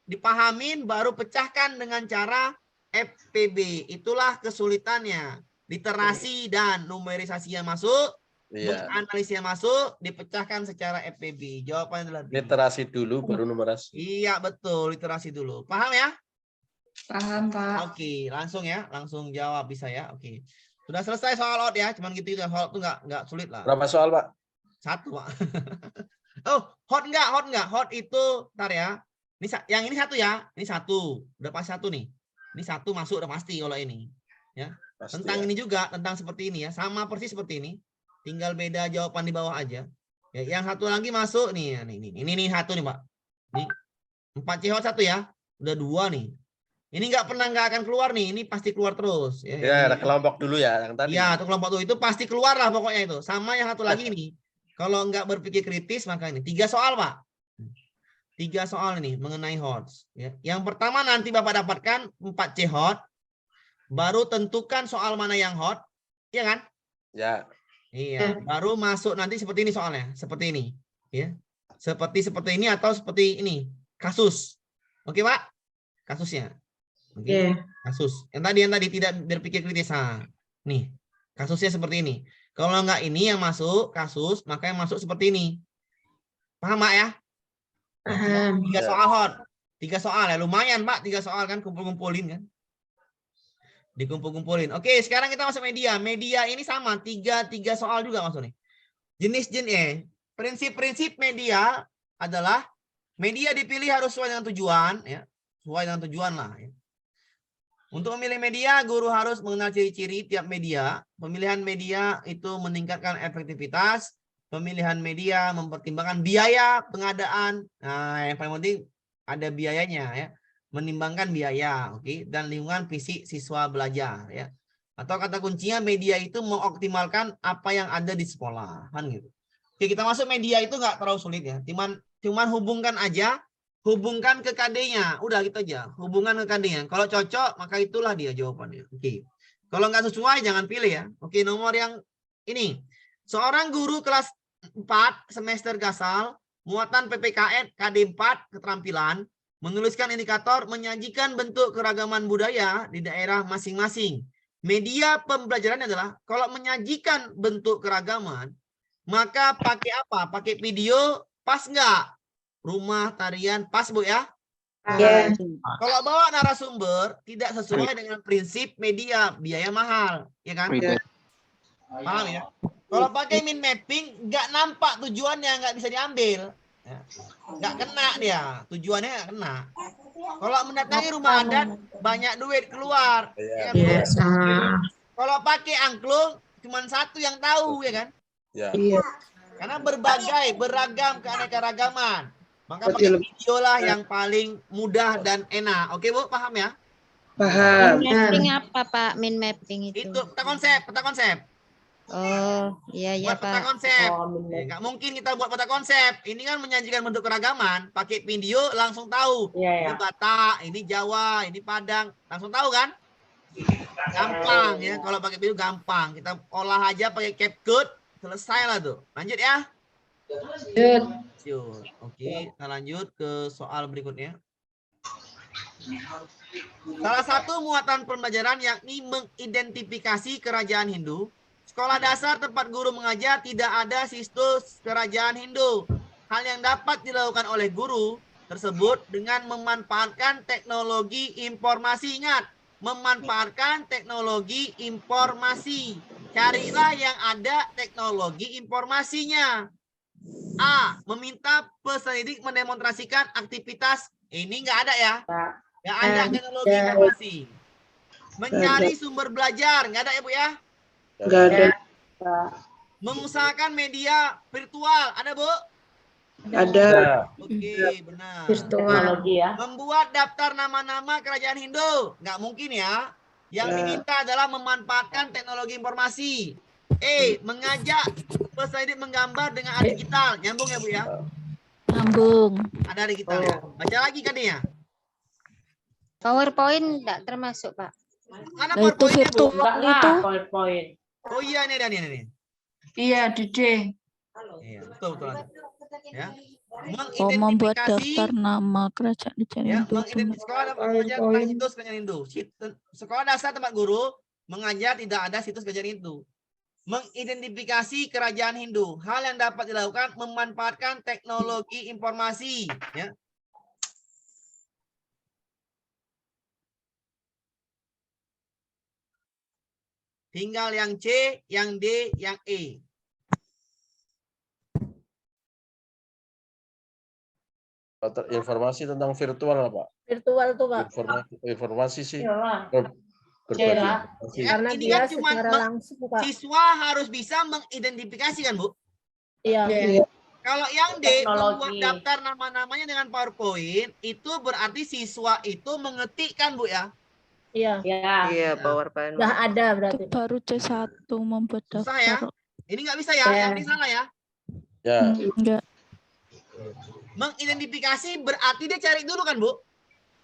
dipahamin, baru pecahkan dengan cara FPB. Itulah kesulitannya. Literasi dan numerisasinya masuk,
Iya.
analisnya masuk, dipecahkan secara FPB. Jawabannya adalah B.
Literasi dulu baru numerasi.
Iya, betul. Literasi dulu. Paham ya?
Paham, Pak.
Oke, langsung ya. Langsung jawab bisa ya. Oke. Sudah selesai soal out ya. Cuman gitu. Soal itu nggak sulit lah.
Berapa soal, Pak?
1, Pak. Oh, hot enggak? Hot itu, ntar ya. Ini yang ini 1 ya. Ini 1. Udah pas 1 nih. Ini 1 masuk udah pasti kalau ini. Ya.
Pasti
Tentang
ya.
ini juga, tentang seperti ini ya. Sama persis seperti ini. Tinggal beda jawaban di bawah aja. Ya, yang 1 lagi masuk nih. Ini 1 nih, Pak. Ini 4 C hot 1 ya. Udah 2 nih. Ini nggak akan keluar nih. Ini pasti keluar terus. Ya,
Ya, ada kelompok dulu ya yang tadi.
iya, itu kelompok tuh itu pasti keluar lah pokoknya itu. Sama yang 1 lagi nih. Kalau nggak berpikir kritis maka ini 3 soal, Pak. 3 soal ini mengenai hot. Ya. Yang pertama nanti Bapak dapatkan 4 C hot. Baru tentukan soal mana yang hot. Iya kan?
Ya.
Iya. Baru masuk nanti seperti ini soalnya. Seperti ini. Ya. Seperti ini atau seperti ini. Kasus. Oke, Pak? Kasusnya. Oke. Kasus. Yang tadi tidak berpikir kritis. Nah, nih. Kasusnya seperti ini. Kalau enggak ini yang masuk kasus, maka yang masuk seperti ini. Paham, Pak ya?
Paham.
3 soal hot. 3 soal ya. Lumayan, Pak. 3 soal kan kumpul-kumpulin kan. Dikumpul-kumpulin. Oke, sekarang kita masuk media. Media ini sama. 3 soal juga masuk nih. Jenis-jenis. Prinsip-prinsip media adalah media dipilih harus sesuai dengan tujuan. Ya. Sesuai dengan tujuan lah. Ya. Untuk memilih media, guru harus mengenal ciri-ciri tiap media. Pemilihan media itu meningkatkan efektivitas. Pemilihan media mempertimbangkan biaya pengadaan. Nah, yang paling penting ada biayanya ya. Menimbangkan biaya, oke, dan lingkungan fisik siswa belajar ya. Atau kata kuncinya media itu mengoptimalkan apa yang ada di sekolah, kan gitu. Oke, kita masuk media itu nggak terlalu sulit ya. Cuman hubungkan aja. Hubungkan ke KD-nya. Udah gitu aja. Hubungan ke KD-nya. Kalau cocok, maka itulah dia jawabannya. Oke. Kalau nggak sesuai, jangan pilih ya. Oke, nomor yang ini. Seorang guru kelas 4 semester Gasal, muatan PPKN KD 4 keterampilan, menuliskan indikator menyajikan bentuk keragaman budaya di daerah masing-masing. Media pembelajaran adalah kalau menyajikan bentuk keragaman, maka pakai apa? Pakai video, pas nggak? Rumah tarian pas, Bu ya.
Iya.
Kalau bawa narasumber tidak sesuai dengan prinsip media, biaya mahal, ya kan? Paham ya? Kalau pakai min mapping nggak nampak tujuannya, nggak bisa diambil, nggak kena dia, tujuannya nggak kena. Kalau mendatangi rumah adat banyak duit keluar. Ya kan?
Yes.
Kalau pakai angklung cuma 1 yang tahu, ya kan?
Ya.
Karena beragam keanekaragaman. Maka pakai video lah yang paling mudah dan enak. Oke, Bu, paham ya?
Paham.
Min mapping apa, Pak? Min mapping itu.
Itu peta konsep.
Oh, iya
Buat peta
Pak.
konsep. Nggak mungkin kita buat peta konsep. Ini kan menyajikan bentuk keragaman. Pakai video langsung tahu.
Iya,
Ini Batak, ini Jawa, ini Padang. Langsung tahu kan? Gampang ya. Kalau pakai video gampang. Kita olah aja pakai CapCut. Selesai lah tuh. Lanjut ya. Oke, kita lanjut ke soal berikutnya. Salah satu muatan pembelajaran yakni mengidentifikasi kerajaan Hindu. Sekolah dasar tempat guru mengajar tidak ada situs kerajaan Hindu. Hal yang dapat dilakukan oleh guru tersebut dengan memanfaatkan teknologi informasi. Ingat, memanfaatkan teknologi informasi. Carilah yang ada teknologi informasinya. A. Meminta peserta didik mendemonstrasikan aktivitas. Ini nggak ada ya. Nggak ada teknologi informasi. Mencari sumber belajar, nggak ada ya Bu ya?
Nggak ada.
Mengusahakan media virtual, ada Bu?
Ada.
Oke, benar.
Teknologi ya.
Membuat daftar nama-nama kerajaan Hindu, nggak mungkin ya. Yang
Ya.
diminta adalah memanfaatkan teknologi informasi. Mengajak peserta didik menggambar dengan art digital, nyambung ya Bu ya?
Nyambung.
Ada digital ya. Baca lagi kan ya?
PowerPoint enggak termasuk, Pak.
Mana
Nah, itu
PowerPoint-nya Bu?
Enggak
virtual
lah,
itu.
PowerPoint.
Oh iya nih ada nih.
Iya, Dede.
Iya, betul ada. Ya.
Oh, membuat
Mengidentifikasi
daftar nama kerajaan di
ya,
Hindu.
mengidentifikasi sekolah mengajar tentang situs kerajaan Hindu. Sekolah dasar tempat guru mengajar tidak ada situs kerajaan Hindu. Mengidentifikasi kerajaan Hindu. Hal yang dapat dilakukan memanfaatkan teknologi informasi, ya. Tinggal yang C, yang D, yang E.
Informasi tentang virtual Pak.
Virtual tuh Pak.
Informasi sih.
Iyalah.
Berbagi
Iya.
informasi.
Ya,
Karena
ini
dia
kan cuma
secara langsung Pak.
siswa harus bisa mengidentifikasi kan Bu?
Iya.
Kalau yang D,
Teknologi.
membuat daftar nama-namanya dengan PowerPoint, itu berarti siswa itu mengetik kan Bu ya?
Iya.
Ya.
Iya, PowerPoint.
Udah ada
Itu
berarti.
baru C1 membuat
Susah ya?
daftar.
Ini nggak bisa ya, yang ini salah ya.
Ya.
Enggak.
Mengidentifikasi berarti dia cari dulu kan Bu?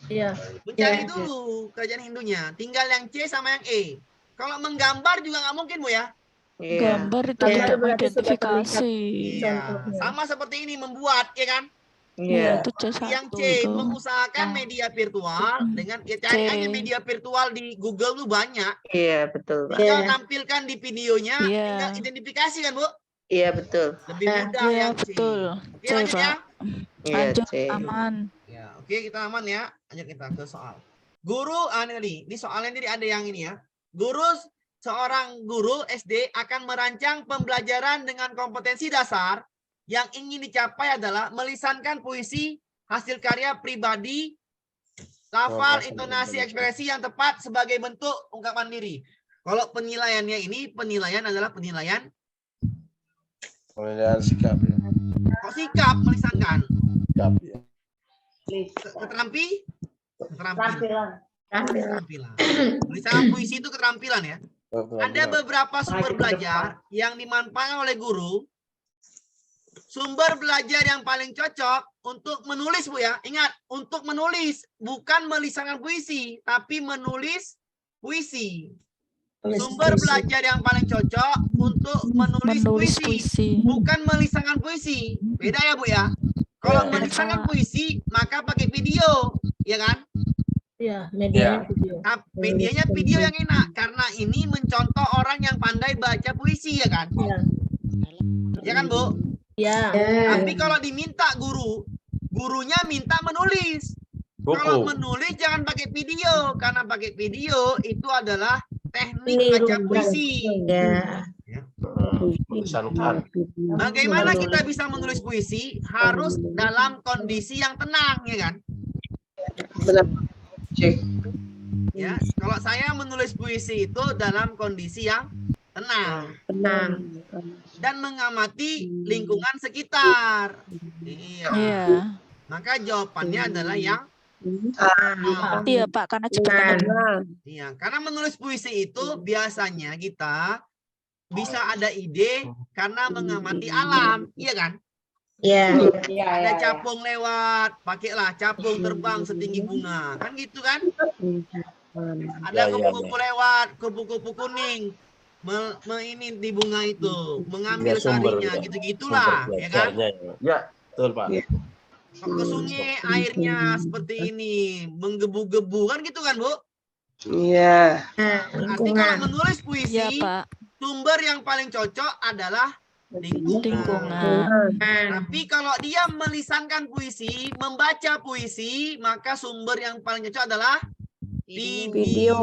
Iya.
Mencari dulu kerajaan Hindunya. Tinggal yang C sama yang E. Kalau menggambar juga nggak mungkin Bu ya?
Iya.
Gambar itu
Gambar
tidak
berarti sudah
mengidentifikasi.
Iya.
Contohnya.
Sama seperti ini membuat, ya kan?
Iya.
Itu C1
Yang C
itu.
mengusahakan media virtual dengan ya, cari
C.
aja media virtual di Google tuh banyak.
Iya, betul, Pak.
Tinggal tampilkan di videonya,
Iya.
tinggal identifikasi kan Bu?
Iya, betul.
Lebih mudah
Iya,
yang C.
betul.
Oke,
C,
lanjut ya.
Pak.
Iya,
Lanjut,
C.
aman.
Ya, oke kita aman ya. Lanjut kita ke soal. Guru, ini soalnya jadi ada yang ini ya. Seorang guru SD akan merancang pembelajaran dengan kompetensi dasar yang ingin dicapai adalah melisankan puisi, hasil karya pribadi, lafal, intonasi, ekspresi yang tepat sebagai bentuk ungkapan diri. Kalau penilaiannya ini, penilaian adalah penilaian
Penilaian sikap ya.
kok sikap melisankan.
Sikap ya.
Keterampilan. Melisankan puisi itu keterampilan ya. Ada beberapa sumber belajar yang dimanfaatkan oleh guru. Sumber belajar yang paling cocok untuk menulis Bu ya. Ingat, untuk menulis, bukan melisankan puisi, tapi menulis puisi. Sumber belajar yang paling cocok untuk menulis
Menulis
puisi,
puisi.
bukan melisankan puisi. Beda ya Bu ya. Kalau
Ya.
melisankan puisi, maka pakai video, ya kan?
Iya, medianya video.
Nah, medianya video yang enak karena ini mencontoh orang yang pandai baca puisi ya kan?
Iya.
Ya kan Bu?
Iya.
Tapi kalau diminta gurunya minta menulis. Kalau
Buku.
menulis jangan pakai video karena pakai video itu adalah teknik
Niru.
baca puisi.
Iya.
Melisankan.
Bagaimana kita bisa menulis puisi? Harus dalam kondisi yang tenang ya kan?
Benar. Cek.
Ya, kalau saya menulis puisi itu dalam kondisi yang tenang
Tenang.
dan mengamati lingkungan sekitar. Iya.
Iya.
Maka jawabannya adalah yang
Iya, Pak, karena cepat.
iya. Karena menulis puisi itu biasanya kita bisa ada ide karena mengamati alam, iya kan?
Iya.
Iya,
Ada
iya.
capung lewat, pakailah capung terbang setinggi bunga, kan gitu kan? Ada
Ya, ya,
kupu-kupu lewat, kupu-kupu kuning, ini di bunga itu, mengambil
Ya, sumber,
sarinya,
ya.
gitu-gitulah,
Sumber
ya kan?
belajarnya, ya. Ya, betul Pak.
Ya.
Ke sungai airnya seperti ini, menggebu-gebu, kan gitu kan Bu?
Iya.
Berarti kalau menulis puisi,
Iya, Pak.
sumber yang paling cocok adalah lingkungan.
Lingkungan.
Tapi kalau dia melisankan puisi, membaca puisi, maka sumber yang paling cocok adalah video.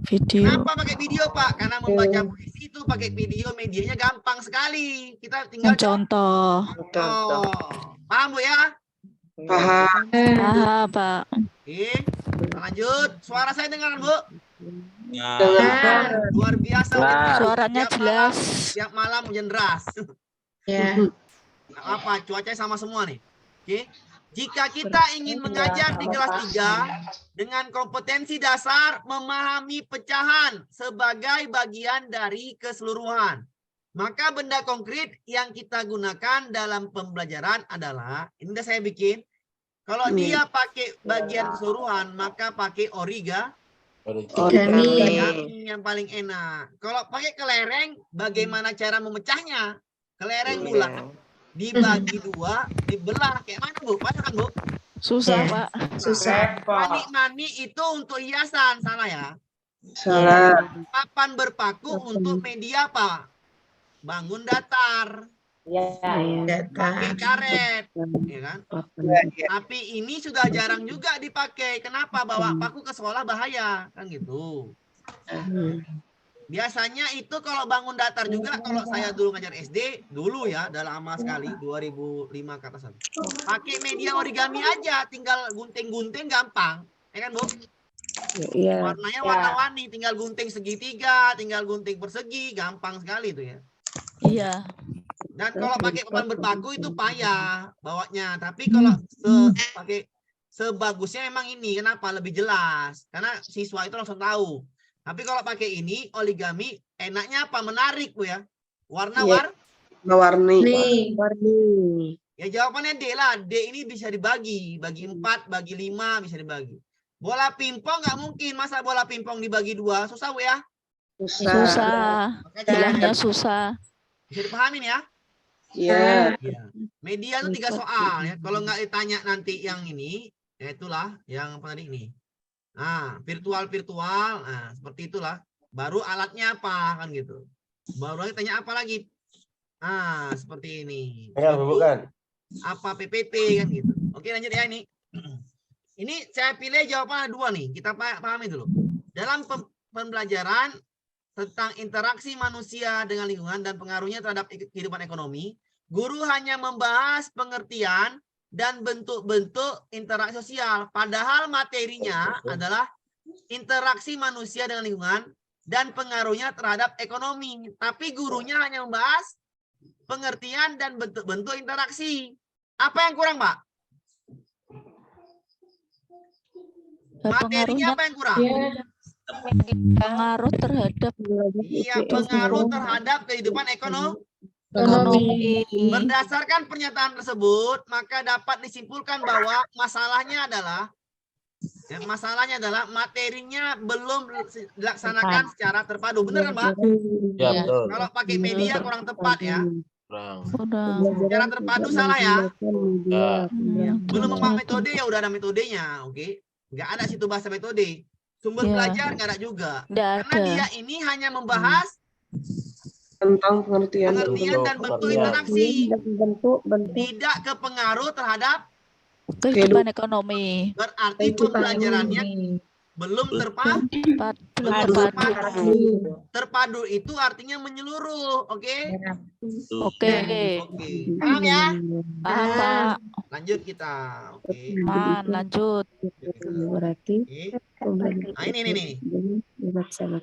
Video.
Kenapa pakai video, Pak? Karena membaca puisi itu pakai video, medianya gampang sekali. Kita tinggal
Contoh.
Contoh.
Paham Bu ya?
Paham.
Paham, Pak.
Oke. Lanjut. Suara saya dengar, Bu?
Dengar.
Luar biasa.
Nah.
Suaranya
Tiap malam-
jelas.
Tiap malam hujan deras.
Ya.
Nggak apa, cuacanya sama semua nih. Oke. Jika kita ingin mengajar di kelas 3 dengan kompetensi dasar memahami pecahan sebagai bagian dari keseluruhan, maka benda konkret yang kita gunakan dalam pembelajaran adalah, ini udah saya bikin, kalau dia pakai bagian keseluruhan, maka pakai origami yang paling enak. Kalau pakai kelereng, bagaimana cara memecahnya? Kelereng bulat dibagi 2, dibelah. Kayak mana, Bu? Mana kan, Bu?
Susah, Pak.
Mani itu untuk hiasan, salah ya.
Salah.
Papan berpaku untuk media apa? Bangun datar, pakai karet, ya kan? Tapi ini sudah jarang juga dipakai. Kenapa? Bawa paku ke sekolah bahaya, kan gitu. Biasanya itu kalau bangun datar juga, kalau saya dulu ngajar SD, dulu ya, udah lama sekali, 2005 ke atas. Pakai media origami aja, tinggal gunting-gunting gampang. Ya kan, Bu? Warnanya warna-warni, tinggal gunting segitiga, tinggal gunting persegi, gampang sekali itu ya.
Iya.
Dan kalau pakai papan berpaku itu payah bawanya. Tapi kalau pakai sebagusnya emang ini, kenapa? Lebih jelas. Karena siswa itu langsung tahu. Tapi kalau pakai ini, origami, enaknya apa? Menarik, Bu ya.
Warni.
Ya jawabannya D lah. D ini bisa dibagi. Bagi 4, bagi 5 bisa dibagi. Bola pingpong nggak mungkin. Masa bola pingpong dibagi 2? Susah, Bu ya.
Susah.
Makanya cara
Bilangnya susah.
bisa dipahamin ya.
Iya.
Ya. Media itu 3 soal ya. Kalau nggak ditanya nanti yang ini, ya itulah yang apa tadi ini. Nah, virtual. Nah, seperti itulah. Baru alatnya apa kan gitu. Baru lagi tanya apa lagi. Nah, seperti ini.
Bukan.
Apa PPT kan gitu. Oke, lanjut ya ini. Ini saya pilih jawabannya 2 nih. Kita pahami dulu. Dalam pembelajaran tentang interaksi manusia dengan lingkungan dan pengaruhnya terhadap kehidupan ekonomi, guru hanya membahas pengertian dan bentuk-bentuk interaksi sosial. Padahal materinya adalah interaksi manusia dengan lingkungan dan pengaruhnya terhadap ekonomi. Tapi gurunya hanya membahas pengertian dan bentuk-bentuk interaksi. Apa yang kurang, Pak? Materinya apa yang kurang?
Pengaruh terhadap
Iya, pengaruh terhadap kehidupan ekonomi. Berdasarkan pernyataan tersebut, maka dapat disimpulkan bahwa masalahnya adalah materinya belum dilaksanakan secara terpadu. Benar kan, Pak?
Ya, betul.
Kalau pakai media kurang tepat ya.
udah.
Secara terpadu salah ya.
Ya.
Belum memahami metode ya udah ada metodenya, oke? Nggak ada situ bahasa metode. Sumber
Ya.
belajar nggak ada juga.
Nggak
Karena
ada.
dia ini hanya membahas
Tentang pengertian.
dan bentuk interaksi. Tidak ke pengaruh terhadap,
Kehidupan ekonomi.
berarti pembelajarannya belum terpadu. Terpadu itu artinya menyeluruh, oke?
Oke.
Oke. Paham ya?
Paham, Pak.
Lanjut kita. Oke.
Lanjut.
Berarti
Nah, ini.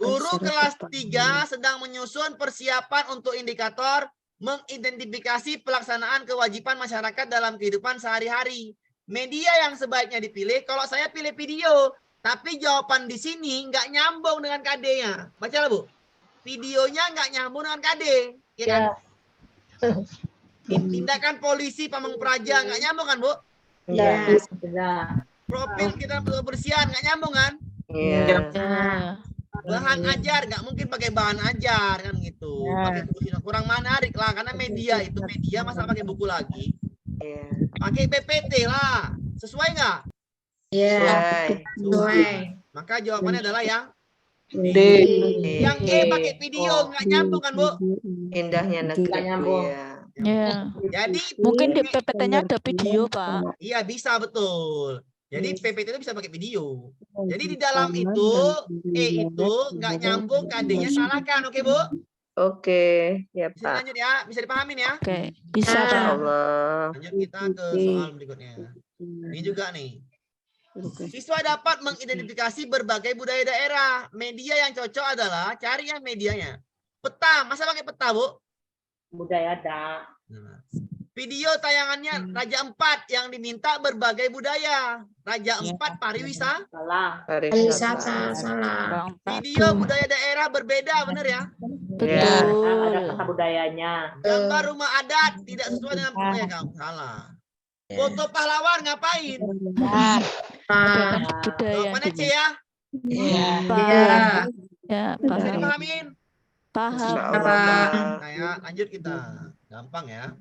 Guru kelas 3 sedang menyusun persiapan untuk indikator mengidentifikasi pelaksanaan kewajiban masyarakat dalam kehidupan sehari-hari. Media yang sebaiknya dipilih, kalau saya pilih video, tapi jawaban di sini nggak nyambung dengan KD-nya. Baca lah, Bu. Videonya nggak nyambung dengan KD. Ya kan? Tindakan polisi Pameng Praja nggak nyambung kan, Bu? Profil kita kebersihan nggak nyambung kan?
Ya.
Bahan ajar nggak mungkin pakai bahan ajar kan gitu. Pakai buku kurang menarik lah karena media itu masa pakai buku lagi. Pakai PPT lah. Sesuai nggak? Sesuai. Maka jawabannya adalah yang
D.
Yang E pakai video nggak nyambung kan, Bu?
Indahnya negeri.
Ya.
Jadi
Mungkin di PPT-nya ada video, Pak.
iya bisa betul. Jadi PPT itu bisa pakai video. Jadi di dalam itu E itu nggak nyambung, KD-nya salahkan, oke Bu?
Oke, ya
Bisa
Pak.
lanjut ya, bisa dipahamin ya.
Oke. Bisa,
Insya
Pak.
Allah.
Lanjut kita ke soal berikutnya. Ini juga nih. Siswa dapat mengidentifikasi berbagai budaya daerah. Media yang cocok adalah cari yang medianya. Peta, masa pakai peta, Bu?
Budaya ada.
Video tayangannya Raja Empat yang diminta berbagai budaya. Raja Empat pariwisata.
Salah.
Pariwisata.
Bang,
Video budaya daerah berbeda, benar ya?
Ya.
Ada kata budayanya.
Gambar rumah adat tidak sesuai dengan kamu. Salah. Foto pahlawan ngapain?
Budaya.
Mana C ya?
Paham. Ya,
Bisa
paham.
dipahamin?
Paham.
Nah ya, lanjut kita. Gampang ya.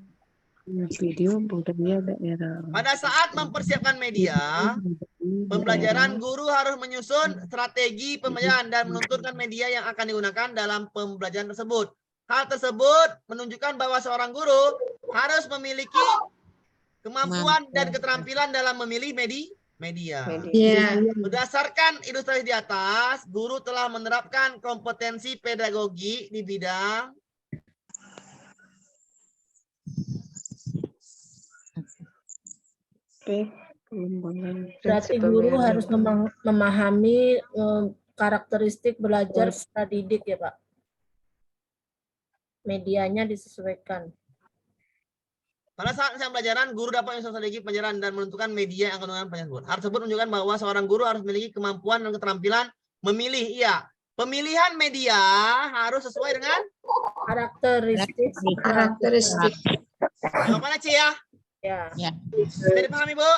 Video budaya daerah.
Pada saat mempersiapkan media, pembelajaran guru harus menyusun strategi pembelajaran dan menentukan media yang akan digunakan dalam pembelajaran tersebut. Hal tersebut menunjukkan bahwa seorang guru harus memiliki kemampuan dan keterampilan dalam memilih media. Berdasarkan ilustrasi di atas, guru telah menerapkan kompetensi pedagogi di bidang
Berarti guru harus memahami karakteristik belajar peserta didik ya, Pak. Medianya disesuaikan.
pada saat pembelajaran, guru dapat menyusun strategi pembelajaran dan menentukan media yang akan digunakan pembelajaran tersebut. Hal tersebut menunjukkan bahwa seorang guru harus memiliki kemampuan dan keterampilan memilih. Iya, pemilihan media harus sesuai dengan
Karakteristik.
jawabannya C ya.
Ya.
Bisa dipahami, Bu?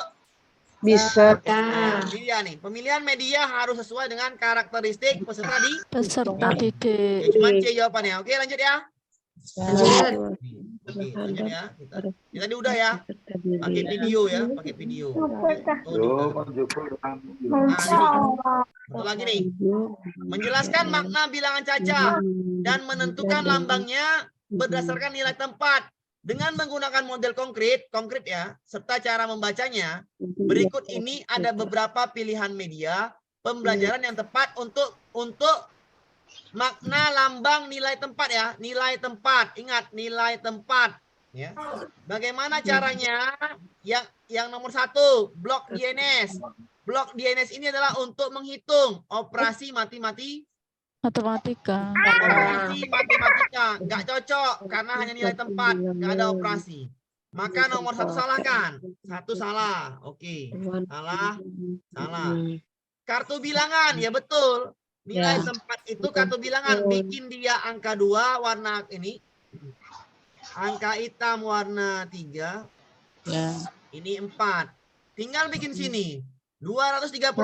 Bisa.
Nah, ini dia nih. Pemilihan media harus sesuai dengan karakteristik peserta
Peserta didik.
Oke, cuma C jawabannya. Oke, lanjut ya. Oke, lanjut ya. Kita tadi udah ya. Pakai video ya, pakai video. Satu lagi nih. Menjelaskan makna bilangan caca dan menentukan lambangnya berdasarkan nilai tempat dengan menggunakan model konkret ya, serta cara membacanya. Berikut ini ada beberapa pilihan media pembelajaran yang tepat untuk makna lambang nilai tempat ya, nilai tempat. Ingat, nilai tempat ya. Bagaimana caranya? Yang nomor 1, blok DNS. Blok DNS ini adalah untuk menghitung operasi matematika. Operasi matematika nggak cocok karena hanya nilai tempat, nggak ada operasi. Maka nomor 1 salah kan? 1 salah. Oke. Salah. Kartu bilangan, ya betul. Nilai tempat itu kartu bilangan. Bikin dia angka 2 warna ini. Angka hitam warna 3. Ini 4. Tinggal bikin sini. 234.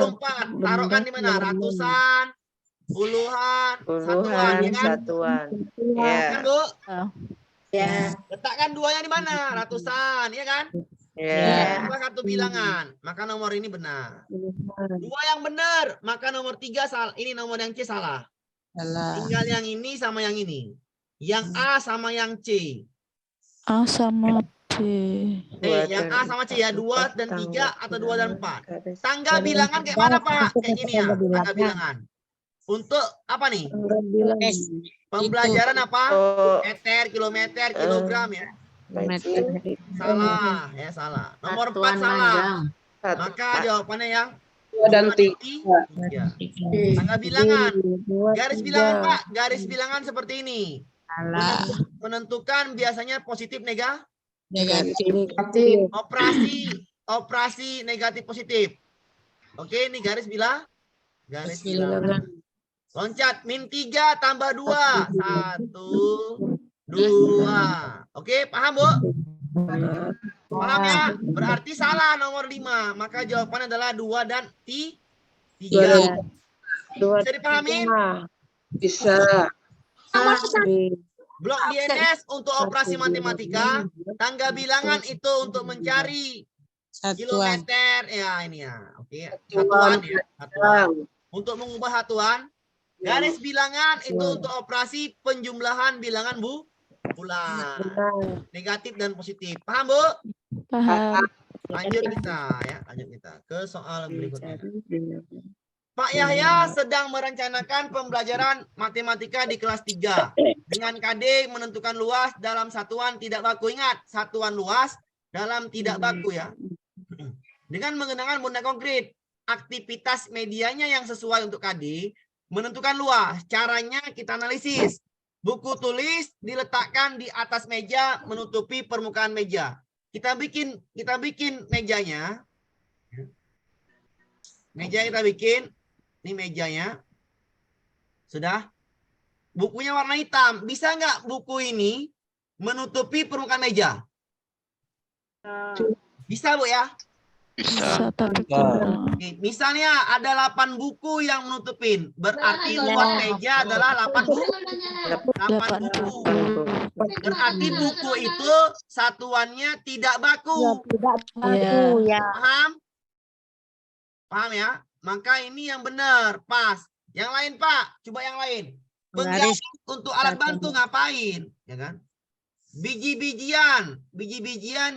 Taruhkan di mana? Ratusan, puluhan, satuan, ya kan? Kan, Bu?
Ya.
Letakkan 2-nya di mana? Ratusan, ya kan?
Ya.
Dua kartu bilangan, maka nomor ini benar. 2 yang benar, maka nomor 3 salah. Ini nomor yang C salah. Tinggal yang ini sama yang ini. Yang A sama yang C.
A sama B.
Yang A sama C ya, 2 dan 3 atau 2 dan 4. Tanggal bilangan kayak mana, Pak? Kayak gini ya, tanggal bilangan. Untuk apa nih? Pembelajaran apa? Meter, kilometer, kilogram ya. Salah, ya salah. Nomor 4 salah. Maka jawabannya yang
2 dan 3.
Tanggal bilangan. Garis bilangan, Pak. Garis bilangan seperti ini. Menentukan biasanya positif, negatif. Operasi negatif positif. Oke, ini garis bilangan. Loncat, -3 tambah 2. 1, 2. Oke, paham, Bu? Paham ya? Berarti salah nomor 5. Maka jawabannya adalah 2 dan 3. Bisa dipahami?
Bisa.
Blok DNS untuk operasi matematika. Tangga bilangan itu untuk mencari kilometer. Ya, ini ya. Oke, satuan ya. Satuan. Untuk mengubah satuan. Garis bilangan itu untuk operasi penjumlahan bilangan bulan. Negatif dan positif. Paham, Bu?
Paham.
Lanjut kita ya. Lanjut kita ke soal berikutnya. Pak Yahya sedang merencanakan pembelajaran matematika di kelas 3. Dengan KD menentukan luas dalam satuan tidak baku. Ingat, satuan luas dalam tidak baku ya. Dengan menggunakan benda konkret. aktivitas medianya yang sesuai untuk KD, menentukan luas. Caranya kita analisis. Buku tulis diletakkan di atas meja menutupi permukaan meja. Kita bikin mejanya. Meja kita bikin, ini mejanya. Sudah. Bukunya warna hitam. Bisa nggak buku ini menutupi permukaan meja? Bisa, Bu ya?
Bisa tapi
Bisa.
kurang.
Oke, misalnya ada 8 buku yang menutupin. Berarti luas meja adalah 8 buku. 8 buku. Berarti buku itu satuannya tidak baku.
Iya.
Paham? Paham ya? Maka ini yang benar, pas. Yang lain, Pak, coba yang lain. Penggaris untuk alat bantu ngapain? Ya kan? Biji-bijian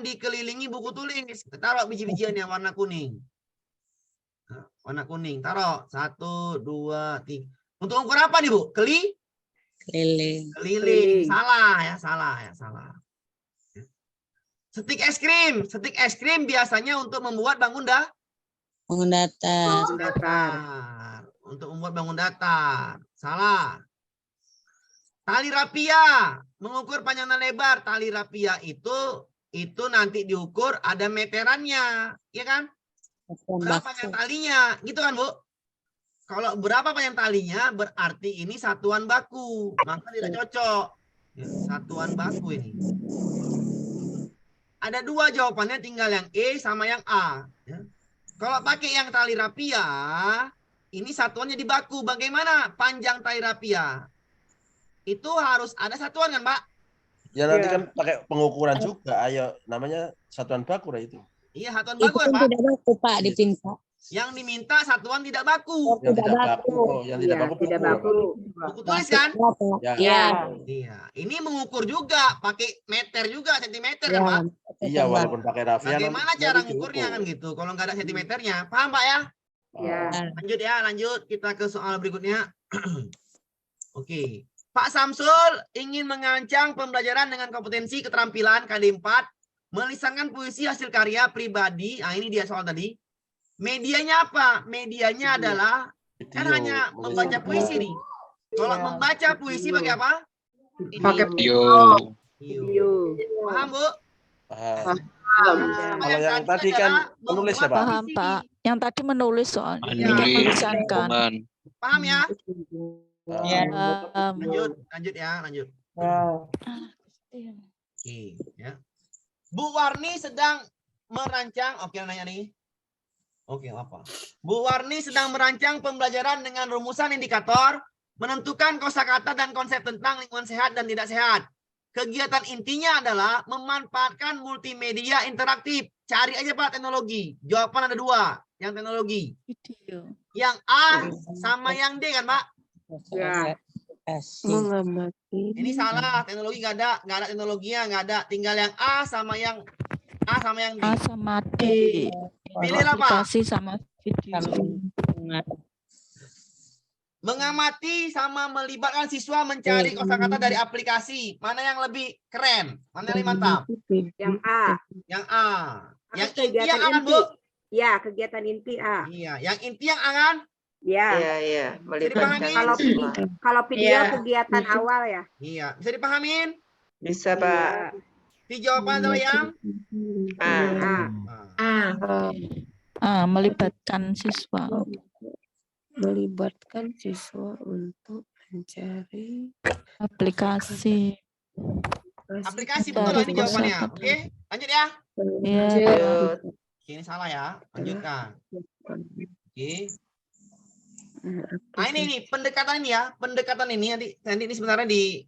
dikelilingi buku tulis. Kita taruh biji-bijian yang warna kuning. Nah, warna kuning, taruh 1, 2, 3. Untuk ukur apa nih, Bu? Keliling. Salah ya. Stik es krim biasanya untuk membuat bangun datar. Untuk membuat bangun datar. Salah. Tali rapia mengukur panjang dan lebar. Tali rapia itu nanti diukur ada meterannya, ya kan? Berapa panjang talinya, gitu kan, Bu? Kalau berapa panjang talinya berarti ini satuan baku, maka tidak cocok. Ya, satuan baku ini. Ada 2 jawabannya, tinggal yang E sama yang A. Ya. Kalau pakai yang tali rapia, ini satuannya di baku. Bagaimana panjang tali rapia? Itu harus ada satuan kan, Pak?
Ya nanti kan pakai pengukuran juga. Ayo, namanya satuan baku lah itu.
Iya, satuan baku kan, Pak?
Tidak baku, Pak, dipinta.
Yang diminta satuan tidak baku.
Yang tidak baku. Yang tidak baku.
Buku tulis kan?
Ya.
Iya. Ini mengukur juga, pakai meter juga, sentimeter kan, Pak?
Iya, walaupun pakai rafia.
Bagaimana cara mengukurnya kan gitu? Kalau nggak ada sentimeternya, paham, Pak ya? Lanjut. Kita ke soal berikutnya. Oke. Pak Samsul ingin mengancang pembelajaran dengan kompetensi keterampilan KD 4, melisankan puisi hasil karya pribadi. Nah, ini dia soal tadi. Medianya apa? Medianya adalah kan hanya membaca puisi nih. Kalau membaca puisi pakai apa?
Pakai
Video.
Paham, Bu?
Paham.
Sama
Kalau yang tadi kan
adalah
menulis ya,
membuat
Pak?
Paham,
puisi.
Pak. Yang tadi menulis soalnya. Ini
Menulis.
melisankan.
Roman.
Paham ya?
Paham.
Lanjut ya.
Iya.
Oke, ya. Bu Warni sedang merancang, oke nanya nih. Oke, apa? Bu Warni sedang merancang pembelajaran dengan rumusan indikator, menentukan kosakata dan konsep tentang lingkungan sehat dan tidak sehat. Kegiatan intinya adalah memanfaatkan multimedia interaktif. Cari aja, Pak, teknologi. Jawaban ada 2, yang teknologi.
Video.
Yang A sama yang D kan, Pak?
mengamati.
Ini salah, teknologi nggak ada teknologinya, nggak ada. Tinggal yang A sama yang D.
A sama D.
Pilihlah, Pak.
Aplikasi sama video.
Mengamati sama melibatkan siswa mencari kosakata dari aplikasi. Mana yang lebih keren? Mana yang lebih mantap?
Yang A.
Yang A. Yang
Harus
inti yang
kegiatan
A kan,
inti.
Bu?
Ya, kegiatan inti A.
Iya, yang inti yang A kan?
Ya.
Melibatkan
Kalau kalau video
Iya.
kegiatan awal ya.
Iya, bisa dipahamin?
Bisa, Pak.
Di jawaban adalah yang
A.
Melibatkan siswa.
Melibatkan siswa untuk mencari
Aplikasi.
aplikasi, betul lah ini jawabannya. Oke, lanjut ya.
Iya.
Oke, ini salah ya. Lanjutkan. Oke. Nah, ini pendekatan ini ya. Pendekatan ini nanti ini sebenarnya di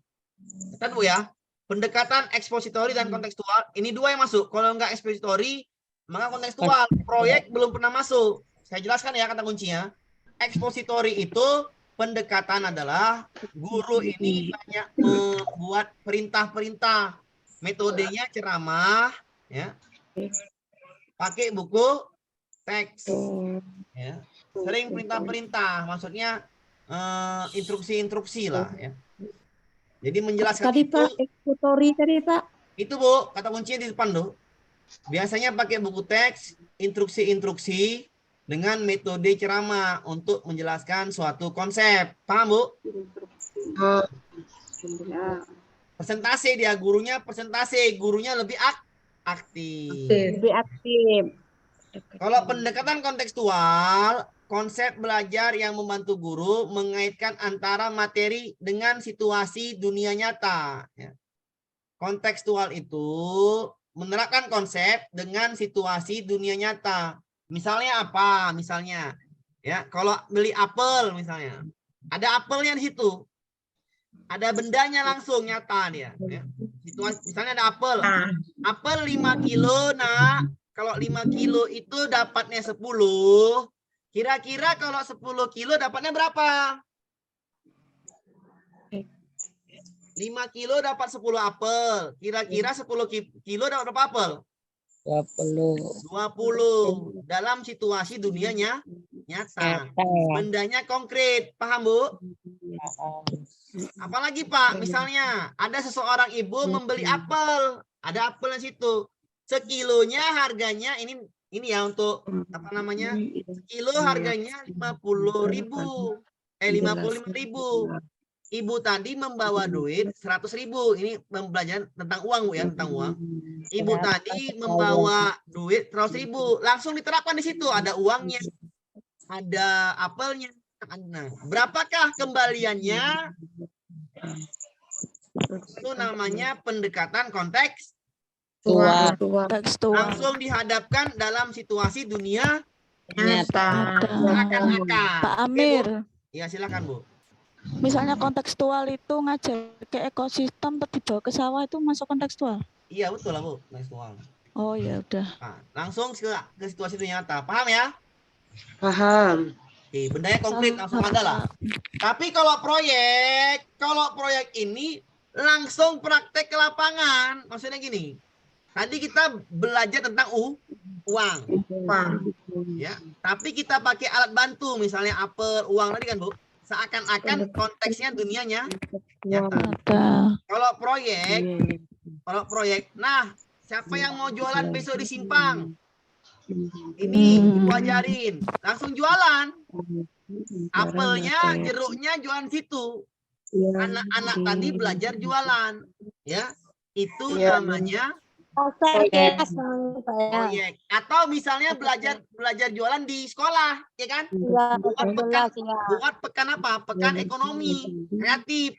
kita dulu ya. Pendekatan ekspositori dan kontekstual. Ini 2 yang masuk. Kalau nggak ekspositori, maka kontekstual. Proyek belum pernah masuk. Saya jelaskan ya kata kuncinya. Ekspositori itu pendekatan adalah guru ini banyak membuat perintah-perintah. Metodenya ceramah, ya. Pakai buku teks, ya. Sering perintah-perintah, maksudnya instruksi-instruksi lah, ya. Jadi menjelaskan
tadi
itu.
Pak, eksekutori tadi Pak.
Itu, Bu, kata kuncinya di depan, tuh. Biasanya pakai buku teks, instruksi-instruksi, dengan metode ceramah untuk menjelaskan suatu konsep. Paham, Bu? Presentasi dia, gurunya presentasi, gurunya lebih aktif.
Lebih aktif.
Kalau pendekatan kontekstual, konsep belajar yang membantu guru mengaitkan antara materi dengan situasi dunia nyata. Ya. Kontekstual itu menerapkan konsep dengan situasi dunia nyata. Misalnya apa? Misalnya, ya, kalau beli apel misalnya, ada apelnya di situ, ada bendanya langsung nyata dia. Ya. Situasi, misalnya ada apel, apel 5 kilo, nak. Kalau 5 kilo itu dapatnya 10, kira-kira kalau 10 kilo dapatnya berapa? 5 kilo dapat 10 apel. Kira-kira 10 kilo dapat berapa apel? 20. Dalam situasi dunianya nyata. Bendanya konkret. Paham, Bu? Apalagi, Pak? Misalnya ada seseorang ibu membeli apel. Ada apel di situ. Sekilonya harganya ini ya untuk apa namanya? Sekilo harganya 50.000. 55.000. Ibu tadi membawa duit 100.000. Ini pembelajaran tentang uang, Bu, ya, tentang uang. Ibu tadi membawa duit 100.000. Langsung diterapkan di situ. Ada uangnya, ada apelnya. Nah, berapakah kembaliannya? Itu namanya pendekatan konteks. Langsung dihadapkan dalam situasi dunia
Nyata.
seakan-akan.
Pak Amir,
Ya, silakan, Bu.
misalnya kontekstual itu ngajar ke ekosistem tapi dibawa ke sawah itu masuk kontekstual.
Iya, betul lah, Bu. Kontekstual.
Oh ya udah.
Nah, langsung ke situasi dunia nyata. Paham ya?
Paham.
Oke, bendanya konkret langsung ada lah. Tapi kalau proyek ini langsung praktek ke lapangan. Maksudnya gini. Tadi kita belajar tentang uang. Ya, tapi kita pakai alat bantu, misalnya apel, uang tadi kan, Bu. Seakan-akan konteksnya dunianya nyata. Kalau proyek, nah, siapa yang mau jualan besok di Simpang? Ini Ibu ajarin, langsung jualan. Apelnya, jeruknya jualan situ. Anak-anak tadi belajar jualan, ya. Itu namanya proyek. Atau misalnya belajar jualan di sekolah, ya kan? Buat pekan apa? Pekan ekonomi kreatif.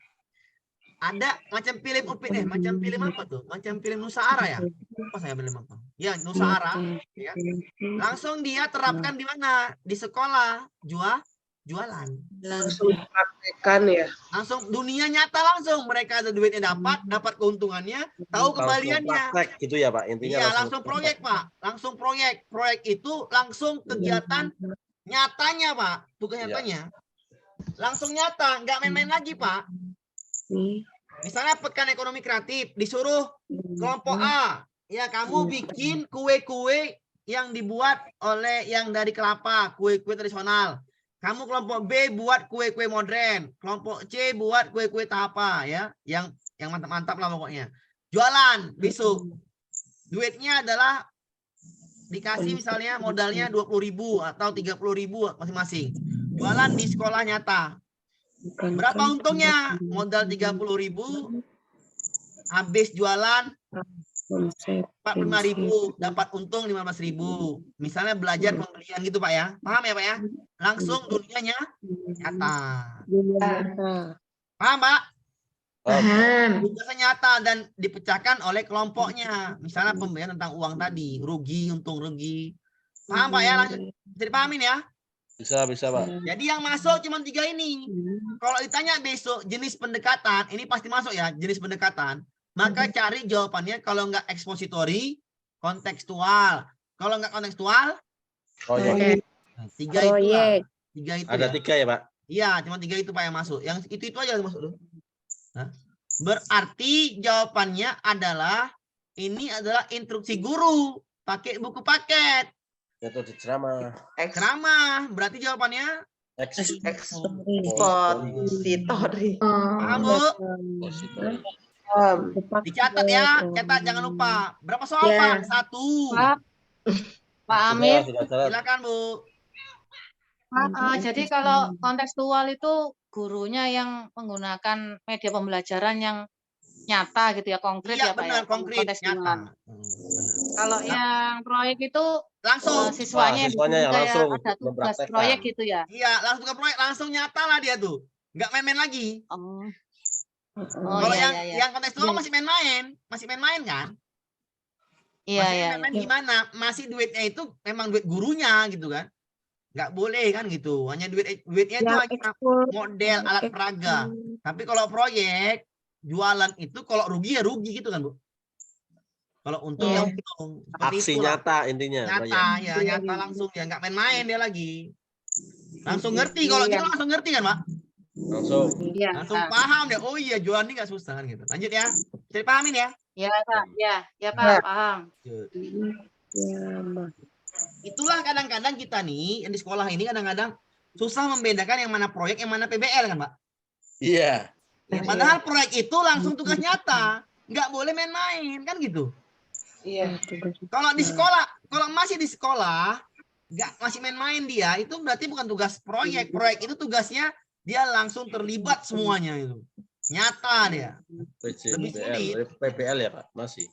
Ada macam film UPN, macam film apa tuh? Macam film Nusara ya? Apa saya film apa? Ya, Nusara. Ya. Langsung dia terapkan di mana? Di sekolah, jualan.
Langsung dipraktekkan ya.
Langsung dunia nyata langsung. Mereka ada duitnya dapat keuntungannya, tahu kembaliannya.
Praktek gitu ya, Pak. Intinya
Iya, langsung proyek, Pak. Langsung proyek. Proyek itu langsung kegiatan nyatanya, Pak. Bukan nyatanya. Langsung nyata, nggak main-main lagi, Pak. Misalnya pekan ekonomi kreatif, disuruh kelompok A, ya kamu bikin kue-kue yang dibuat oleh yang dari kelapa, kue-kue tradisional. Kamu kelompok B buat kue-kue modern, kelompok C buat kue-kue tahapa, ya, yang mantap-mantap lah pokoknya. Jualan besok. Duitnya adalah dikasih misalnya modalnya 20.000 atau 30.000 masing-masing. Jualan di sekolah nyata. Berapa untungnya? Modal 30.000, habis jualan 45.000, dapat untung 15.000. Misalnya belajar pembelian gitu, Pak ya. Paham ya, Pak ya? Langsung dunianya nyata. Paham, Pak?
Paham.
Tugasnya nyata dan dipecahkan oleh kelompoknya. Misalnya pembelian tentang uang tadi, rugi, untung rugi. Paham, Pak ya? Lanjut. Bisa dipahamin ya?
Bisa, Pak.
Jadi yang masuk cuma 3 ini. Kalau ditanya besok jenis pendekatan, ini pasti masuk ya, jenis pendekatan. Maka cari jawabannya kalau nggak ekspositori, kontekstual. Kalau nggak kontekstual,
Proyek.
nah, 3 itu lah. 3 itu
Ada
ya.
3 ya, Pak?
Iya, cuma 3 itu Pak yang masuk. Yang itu aja yang masuk. Nah, berarti jawabannya adalah ini adalah instruksi guru pakai buku paket.
Metode ceramah.
Ceramah, berarti jawabannya
Ekspositori.
paham, Bu? Dicatat ya, catat jangan lupa. Berapa soal, Pak? 1.
Pak Amir,
Sudah,
Silakan, Bu.
Jadi kalau kontekstual itu gurunya yang menggunakan media pembelajaran yang nyata gitu ya, konkret
Iya
ya Pak ya,
benar, konkret,
kontekstual.
nyata. Benar.
Kalau yang proyek itu
Langsung.
siswanya
siswanya yang
kayak
langsung
ada tugas
mempraktekkan.
proyek gitu ya.
Iya, langsung ke proyek, langsung nyata lah dia tuh. Nggak main-main lagi.
Oh,
Kalau
iya,
yang
iya.
yang kontekstual masih main-main kan?
Iya,
Masih
iya.
main-main gimana? Masih duitnya itu memang duit gurunya gitu kan? Nggak boleh kan gitu. Hanya duitnya itu
Yang
hanya
ekspor.
model alat peraga. Tapi kalau proyek jualan itu kalau rugi ya rugi gitu kan, Bu. Kalau untung ya untung. Seperti
Aksi
itulah.
nyata intinya.
Nyata ya, nyata langsung ya, nggak main-main dia lagi. Langsung ngerti kalau gitu langsung ngerti kan, Pak?
Langsung.
Langsung paham deh. Oh iya, jualan ini nggak susah kan gitu. Lanjut ya. Bisa dipahamin ya?
Ya Pak, ya Pak, paham.
Itulah kadang-kadang kita nih yang di sekolah ini kadang-kadang susah membedakan yang mana proyek, yang mana PBL kan, Pak?
Iya.
Ya, padahal proyek itu langsung tugas nyata, nggak boleh main-main kan gitu.
Iya.
Kalau di sekolah, kalau masih di sekolah, nggak masih main-main dia, itu berarti bukan tugas proyek. Proyek itu tugasnya dia langsung terlibat semuanya itu, nyata dia. Lebih sulit.
PBL ya Pak, masih.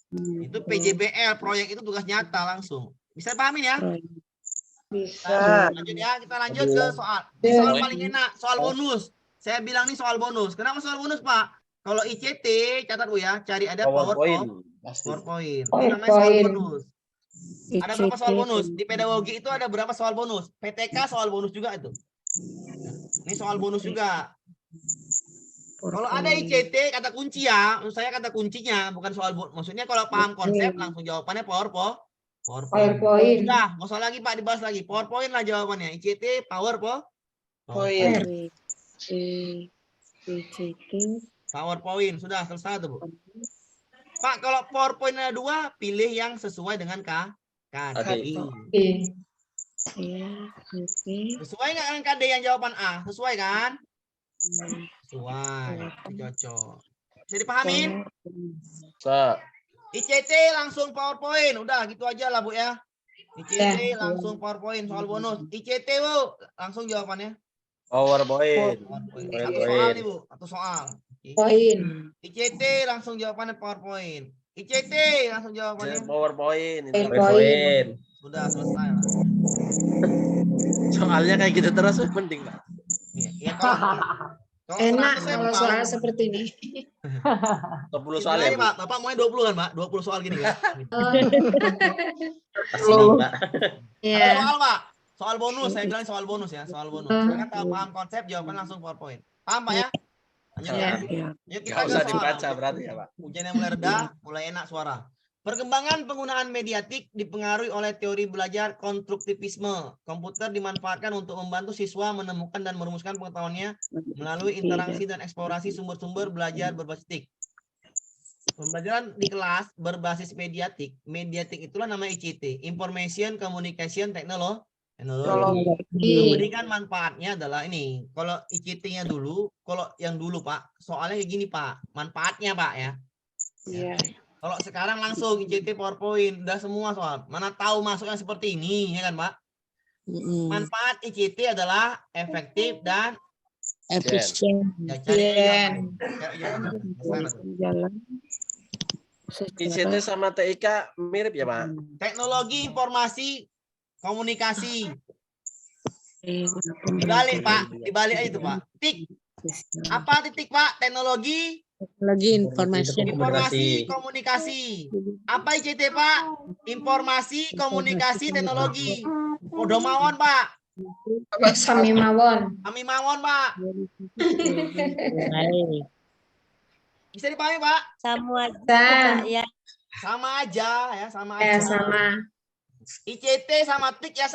Itu PJBL, proyek itu tugas nyata langsung. Bisa pahamin ya?
Bisa.
Lanjut ya, kita lanjut ke soal. Ini soal paling enak, soal bonus. Saya bilang nih soal bonus. Kenapa soal bonus, Pak? Kalau ICT, catat Bu ya, cari ada PowerPoint. PowerPoint. Ini namanya soal bonus. Ada berapa soal bonus? Di pedagogi itu ada berapa soal bonus? PTK soal bonus juga itu. Ini soal bonus juga. Kalau ada ICT, kata kunci ya. Menurut saya kata kuncinya, bukan soal bonus. Maksudnya kalau paham konsep, langsung jawabannya PowerPoint. Udah, nggak usah lagi Pak, dibahas lagi. PowerPoint lah jawabannya. ICT, PowerPoint. PowerPoint. Sudah selesai tuh, Bu. Pak, kalau PowerPoint ada 2, pilih yang sesuai dengan KD. Sesuai nggak dengan KD yang jawaban A? Sesuai kan? Sesuai. Cocok. Bisa dipahamin? ICT langsung PowerPoint. Udah gitu aja lah, Bu ya. ICT langsung PowerPoint soal bonus. ICT, Bu, langsung jawabannya.
PowerPoint.
Satu soal nih, Bu. Satu soal. ICT langsung jawabannya PowerPoint. ICT langsung jawabannya
PowerPoint.
Sudah selesai lah.
Soalnya kayak gitu terus penting Pak.
Ya, kalau
Enak
saya
kalau soal seperti ini.
20 soal ya,
Pak. Bapak mau 20 kan, Pak? 20 soal gini kan?
Pak.
Ada soal, Pak. Soal bonus, saya bilang soal bonus ya, soal bonus. Saya tahu paham konsep, jawaban langsung PowerPoint. Paham, Pak ya? Lanjut ya. Yuk kita
Nggak usah
ke soal.
dibaca berarti ya, Pak.
Hujannya mulai reda, mulai enak suara. Perkembangan penggunaan mediatik dipengaruhi oleh teori belajar konstruktivisme. Komputer dimanfaatkan untuk membantu siswa menemukan dan merumuskan pengetahuannya melalui interaksi dan eksplorasi sumber-sumber belajar berbasis TIK. Pembelajaran di kelas berbasis mediatik. Mediatik itulah nama ICT, Information Communication Technology. Memberikan manfaatnya adalah ini. Kalau ICT-nya dulu, kalau yang dulu Pak, soalnya kayak gini Pak, manfaatnya Pak ya.
Iya.
Kalau sekarang langsung ICT PowerPoint, udah semua soal. Mana tahu masuknya seperti ini, ya kan Pak? Manfaat ICT adalah efektif dan
efisien.
ya, cari
ICT sama TIK mirip ya Pak?
teknologi informasi komunikasi. Dibalik Pak, dibalik aja itu Pak. TIK. Apa titik Pak? Teknologi informasi komunikasi. Apa ICT Pak? Informasi komunikasi teknologi. Udah mawon Pak.
Sami mawon.
Kami mawon Pak. Bisa dipahami Pak?
Sama aja ya.
Sama aja ya, sama
Ya,
aja.
sama.
ICT sama TIK ya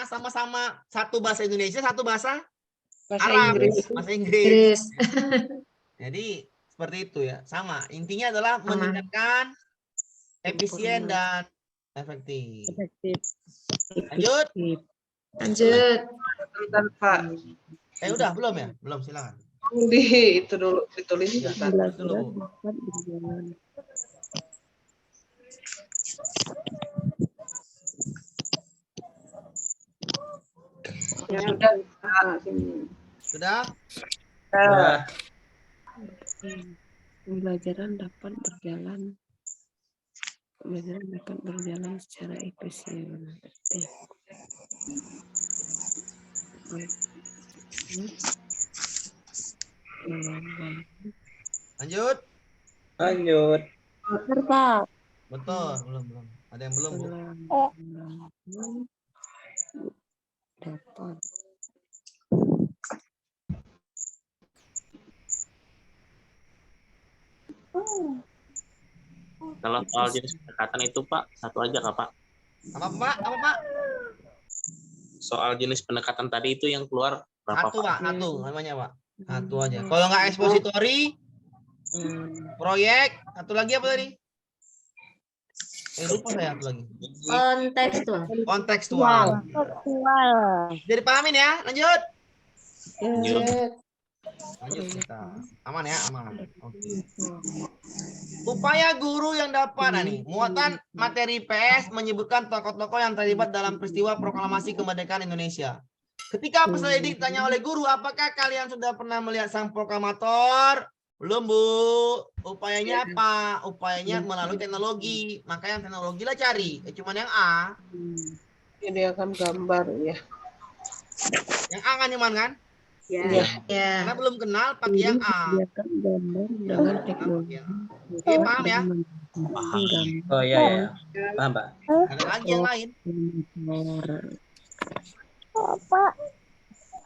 sama-sama satu bahasa Indonesia, satu bahasa
Bahasa
Arab,
Inggris.
bahasa Inggris. Jadi seperti itu ya, sama. Intinya adalah meningkatkan efisien dan efektif. Lanjut.
Lanjut.
Bentar, Pak.
Udah belum ya? Belum, silakan.
Itu dulu ditulis
Ya,
bentar.
tulis dulu, Bu.
Sudah.
Sudah?
Pembelajaran dapat berjalan secara efisien.
Lanjut.
Lanjut.
Betul, belum. Ada yang belum, Bu?
Dapat.
Kalau soal jenis pendekatan itu Pak, satu aja Kak Pak.
Apa, Pak? Apa, Pak?
Soal jenis pendekatan tadi itu yang keluar berapa
Satu,
Pak?
Pak. Satu namanya, Pak. Satu aja. Kalau nggak ekspositori, proyek, satu lagi apa tadi? Lupa saya satu lagi.
Kontekstual.
Kontekstual. Jadi pahamin ya. Lanjut. Lanjut kita. Aman ya, aman. Oke. Upaya guru yang dapat nih, muatan materi PS menyebutkan tokoh-tokoh yang terlibat dalam peristiwa proklamasi kemerdekaan Indonesia. Ketika peserta didik ditanya oleh guru, apakah kalian sudah pernah melihat sang proklamator? Belum, Bu. Upayanya apa? Upayanya melalui teknologi. Maka yang teknologi lah cari. Cuman yang A.
Ini akan gambar ya.
Yang A kan cuman kan?
Ya.
Karena belum kenal pakai yang A.
Dengan teknologi.
Oke, paham ya?
Oh iya. Paham, Pak.
Ada lagi yang lain.
Pak.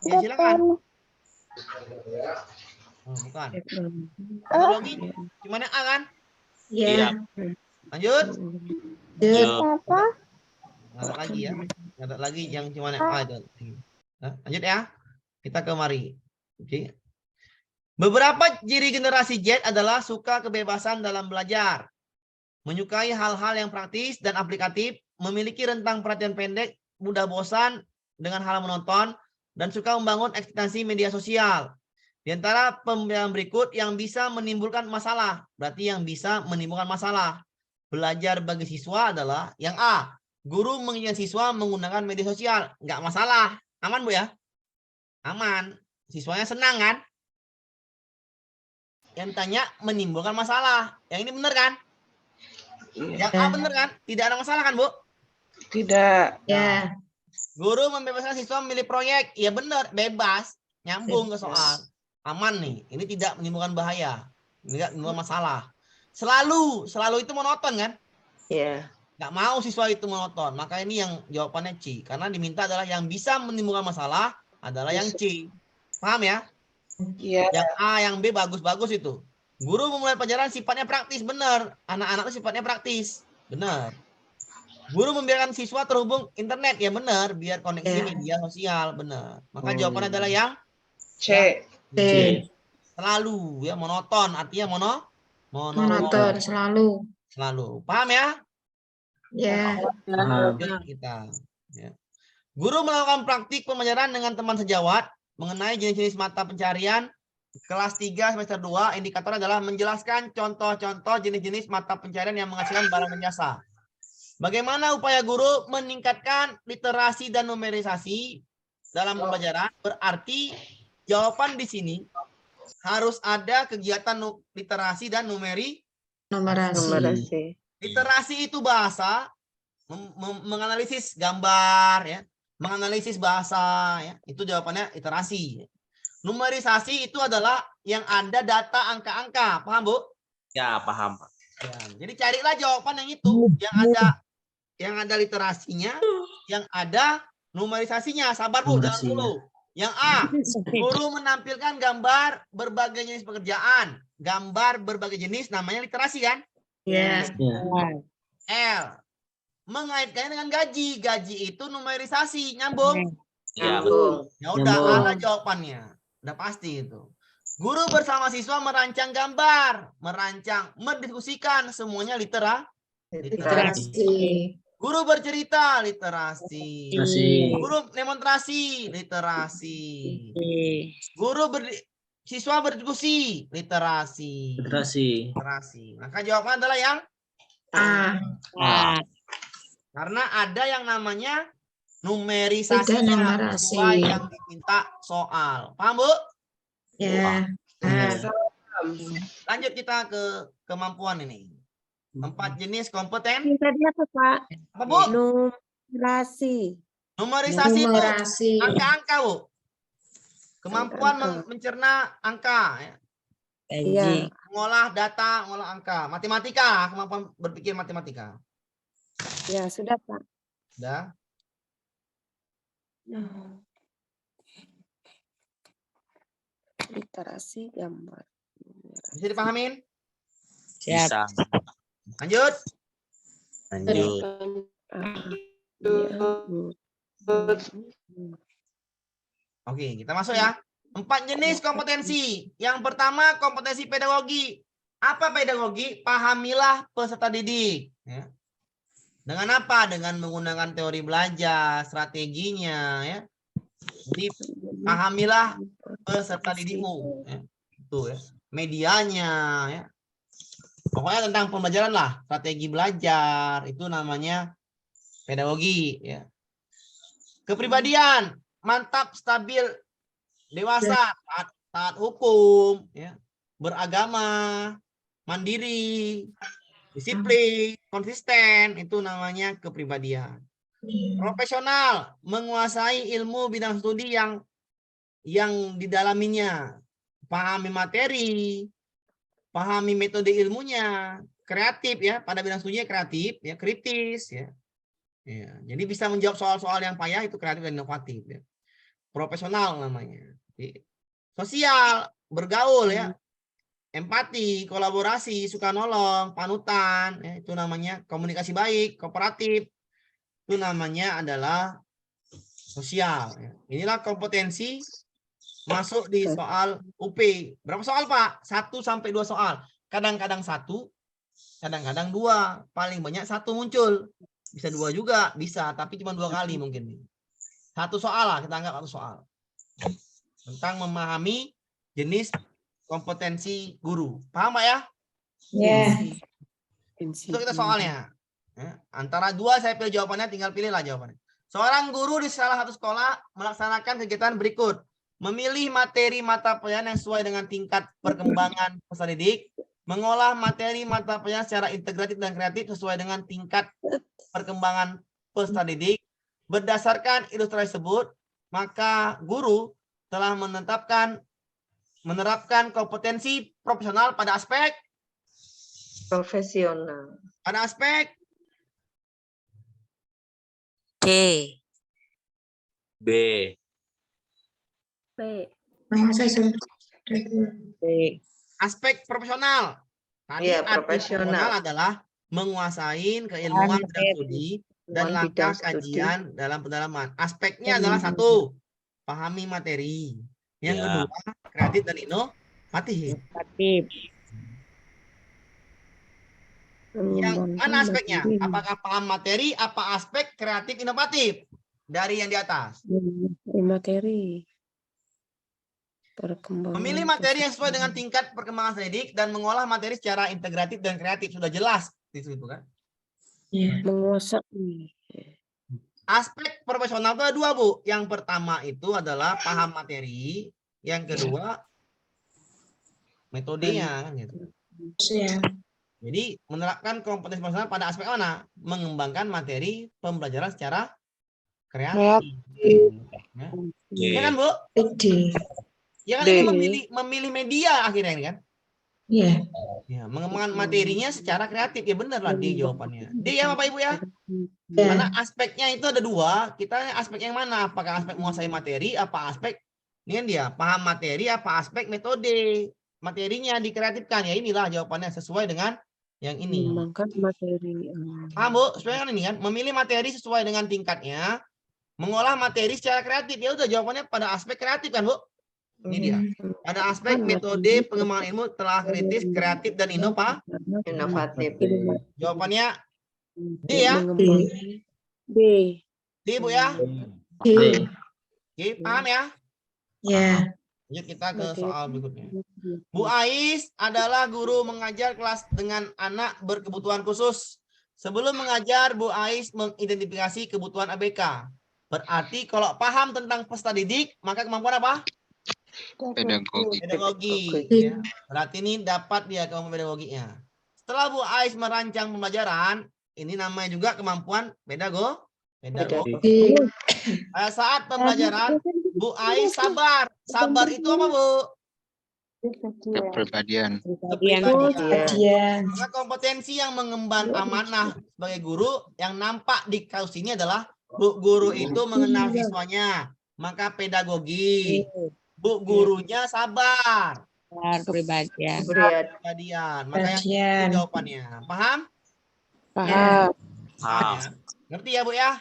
Ya, silakan. Oh, bukan. Teknologi cuman yang A kan?
Iya.
Lanjut.
Apa?
Nggak ada lagi ya. Nggak ada lagi yang cuman yang A itu. Nah, lanjut ya. Kita ke mari. Oke. Beberapa ciri generasi Z adalah suka kebebasan dalam belajar, menyukai hal-hal yang praktis dan aplikatif, memiliki rentang perhatian pendek, mudah bosan dengan hal menonton, dan suka membangun ekspektasi media sosial. Di antara pemilihan berikut yang bisa menimbulkan masalah, berarti yang bisa menimbulkan masalah. Belajar bagi siswa adalah yang A. Guru menginginkan siswa menggunakan media sosial, nggak masalah, aman Bu ya? Aman, siswanya senang kan? Yang tanya menimbulkan masalah. Yang ini benar kan? Yang A benar kan? Tidak ada masalah kan, Bu?
Tidak.
Ya.
Guru membebaskan siswa memilih proyek. Iya benar, bebas. Nyambung ke soal. Aman nih. Ini tidak menimbulkan bahaya. Tidak menimbulkan masalah. Selalu itu monoton kan?
Iya.
Nggak mau siswa itu monoton. Maka ini yang jawabannya C. Karena diminta adalah yang bisa menimbulkan masalah adalah yang C. Paham ya?
Iya.
Yang A, yang B bagus-bagus itu. Guru memulai pelajaran sifatnya praktis, benar. Anak-anak itu sifatnya praktis, benar. Guru membiarkan siswa terhubung internet, ya benar. Biar koneksi media sosial, benar. Maka jawabannya adalah yang
C.
C. Selalu, ya monoton. Artinya
Monoton selalu.
Selalu. Paham ya?
Ya.
Kita. Ya. Guru melakukan praktik pembelajaran dengan teman sejawat mengenai jenis-jenis mata pencarian kelas 3 semester 2. Indikator adalah menjelaskan contoh-contoh jenis-jenis mata pencarian yang menghasilkan barang dan jasa. Bagaimana upaya guru meningkatkan literasi dan numerisasi dalam pembelajaran? Berarti jawaban di sini harus ada kegiatan literasi dan
Numerasi.
Literasi itu bahasa, menganalisis gambar, ya, menganalisis bahasa, ya, itu jawabannya literasi. Numerisasi itu adalah yang ada data angka-angka, paham Bu?
Ya, paham Pak.
Ya, jadi carilah jawaban yang itu, yang ada literasinya, yang ada numerisasinya. Sabar Bu, jangan dulu. Yang A, guru menampilkan gambar berbagai jenis pekerjaan. Gambar berbagai jenis namanya literasi kan?
Ya.
L, mengaitkannya dengan gaji. Gaji itu numerisasi, nyambung.
Ya, betul.
Ya udah, ala jawabannya. Udah pasti itu. Guru bersama siswa merancang gambar, mendiskusikan, semuanya literasi. Guru bercerita, literasi. Guru demonstrasi, literasi. Siswa berdiskusi, literasi. Maka jawabannya adalah yang
A.
Karena ada yang namanya numerisasinya
numerasi.
sesuai yang diminta soal. Paham, Bu?
Ya.
Lanjut kita ke kemampuan ini. 4 jenis kompeten.
Tadi apa, Pak?
Apa, Bu?
Numerasi.
Numerisasi itu
Numerasi.
angka-angka, Bu. Kemampuan
Angka-angka.
mencerna angka. Ya.
Iya.
Mengolah data, mengolah angka. Matematika, kemampuan berpikir matematika.
Ya, sudah, Pak.
Sudah.
Literasi gambar.
Bisa dipahamin?
Bisa.
Lanjut.
Lanjut.
Oke, kita masuk ya. 4 jenis kompetensi. Yang pertama, kompetensi pedagogi. Apa pedagogi? Pahamilah peserta didik. Ya. Dengan apa? Dengan menggunakan teori belajar, strateginya. Ya. Jadi, pahamilah peserta didikmu. Ya. Itu ya. Medianya. Ya. Pokoknya tentang pembelajaran lah. Strategi belajar. Itu namanya pedagogi. Ya. Kepribadian. Mantap, stabil, dewasa, taat hukum, ya, beragama, mandiri, disiplin, konsisten, itu namanya kepribadian. Profesional, menguasai ilmu bidang studi yang didalaminya, pahami materi, pahami metode ilmunya, kreatif ya, pada bidang studinya kreatif, ya, kritis, ya. Ya, jadi bisa menjawab soal-soal yang payah itu kreatif dan inovatif, ya. Profesional namanya. Jadi, sosial, bergaul ya, empati, kolaborasi, suka nolong, panutan, ya, itu namanya komunikasi baik, kooperatif, itu namanya adalah sosial. Ya. Inilah kompetensi masuk di soal UP. Berapa soal, Pak? 1 sampai 2 soal. Kadang-kadang 1, kadang-kadang 2. Paling banyak 1 muncul. Bisa 2 juga, bisa, tapi cuma 2 kali mungkin. 1 soal lah, kita anggap 1 soal. Tentang memahami jenis kompetensi guru. Paham, Pak ya?
Ya.
Itu kita soalnya. Ya, antara 2 saya pilih jawabannya, tinggal pilihlah jawabannya. Seorang guru di salah satu sekolah melaksanakan kegiatan berikut. Memilih materi mata pelajaran yang sesuai dengan tingkat perkembangan peserta didik. Mengolah materi mata pelajaran secara integratif dan kreatif sesuai dengan tingkat perkembangan peserta didik. Berdasarkan ilustrasi tersebut, maka guru telah menerapkan kompetensi profesional pada aspek
Profesional.
pada aspek
D.
B.
aspek profesional. Tadi
Iya,
arti
profesional.
profesional adalah menguasai keilmuan bidang studi dan
Ilmuwan
langkah
bidang studi.
kajian dalam pendalaman. Aspeknya adalah 1, pahami materi. Yang
Ya.
kedua, kreatif dan inovatif. Yang mana aspeknya? Apakah paham materi, apa aspek kreatif inovatif? Dari yang di atas.
Materi. Perkembangan.
Memilih materi yang sesuai dengan tingkat perkembangan didik dan mengolah materi secara integratif dan kreatif. Sudah jelas di situ kan?
Menguasai.
Aspek profesional itu ada 2, Bu. Yang pertama itu adalah paham materi, yang kedua metodenya kan gitu. Jadi menerapkan kompetensi profesional pada aspek mana? Mengembangkan materi pembelajaran secara kreatif. Ya. Ya kan, Bu? Ya kan, ini memilih media akhirnya ini kan?
Iya.
Ya, mengembangkan materinya secara kreatif. Ya benar lah D jawabannya. D ya Bapak Ibu ya? Karena aspeknya itu ada 2. Kita aspek yang mana? Apakah aspek menguasai materi, apa aspek ini kan dia paham materi, apa aspek metode materinya dikreatifkan. Ya inilah jawabannya sesuai dengan yang ini.
Mengembangkan materi.
Paham, Bu? Sesuai kan ini kan? Memilih materi sesuai dengan tingkatnya, mengolah materi secara kreatif. Ya udah jawabannya pada aspek kreatif kan, Bu? Ini dia. Pada aspek metode pengembangan ilmu telah kritis, kreatif, dan
Inovatif.
Jawabannya D ya?
D.
D, Bu ya?
D.
Oke, paham ya?
Ya.
Lanjut kita ke soal berikutnya. Bu Ais adalah guru mengajar kelas dengan anak berkebutuhan khusus. Sebelum mengajar, Bu Ais mengidentifikasi kebutuhan ABK. Berarti kalau paham tentang peserta didik, maka kemampuan apa?
Pedagogi.
Pedagogi. Ya. Berarti ini dapat dia kemampuan pedagoginya. Setelah Bu Ais merancang pembelajaran, ini namanya juga kemampuan pedagogi. Pada saat pembelajaran, Bu Ais sabar. Sabar itu apa, Bu?
Kepribadian.
Kepribadian. Maka kompetensi yang mengemban amanah sebagai guru yang nampak di kasus ini adalah Bu guru itu mengenal siswanya, maka pedagogi. Bu gurunya sabar.
Kepribadian.
Kepribadian. Maka yang itu jawabannya. Paham?
Paham.
Paham. Ngerti ya, Bu ya?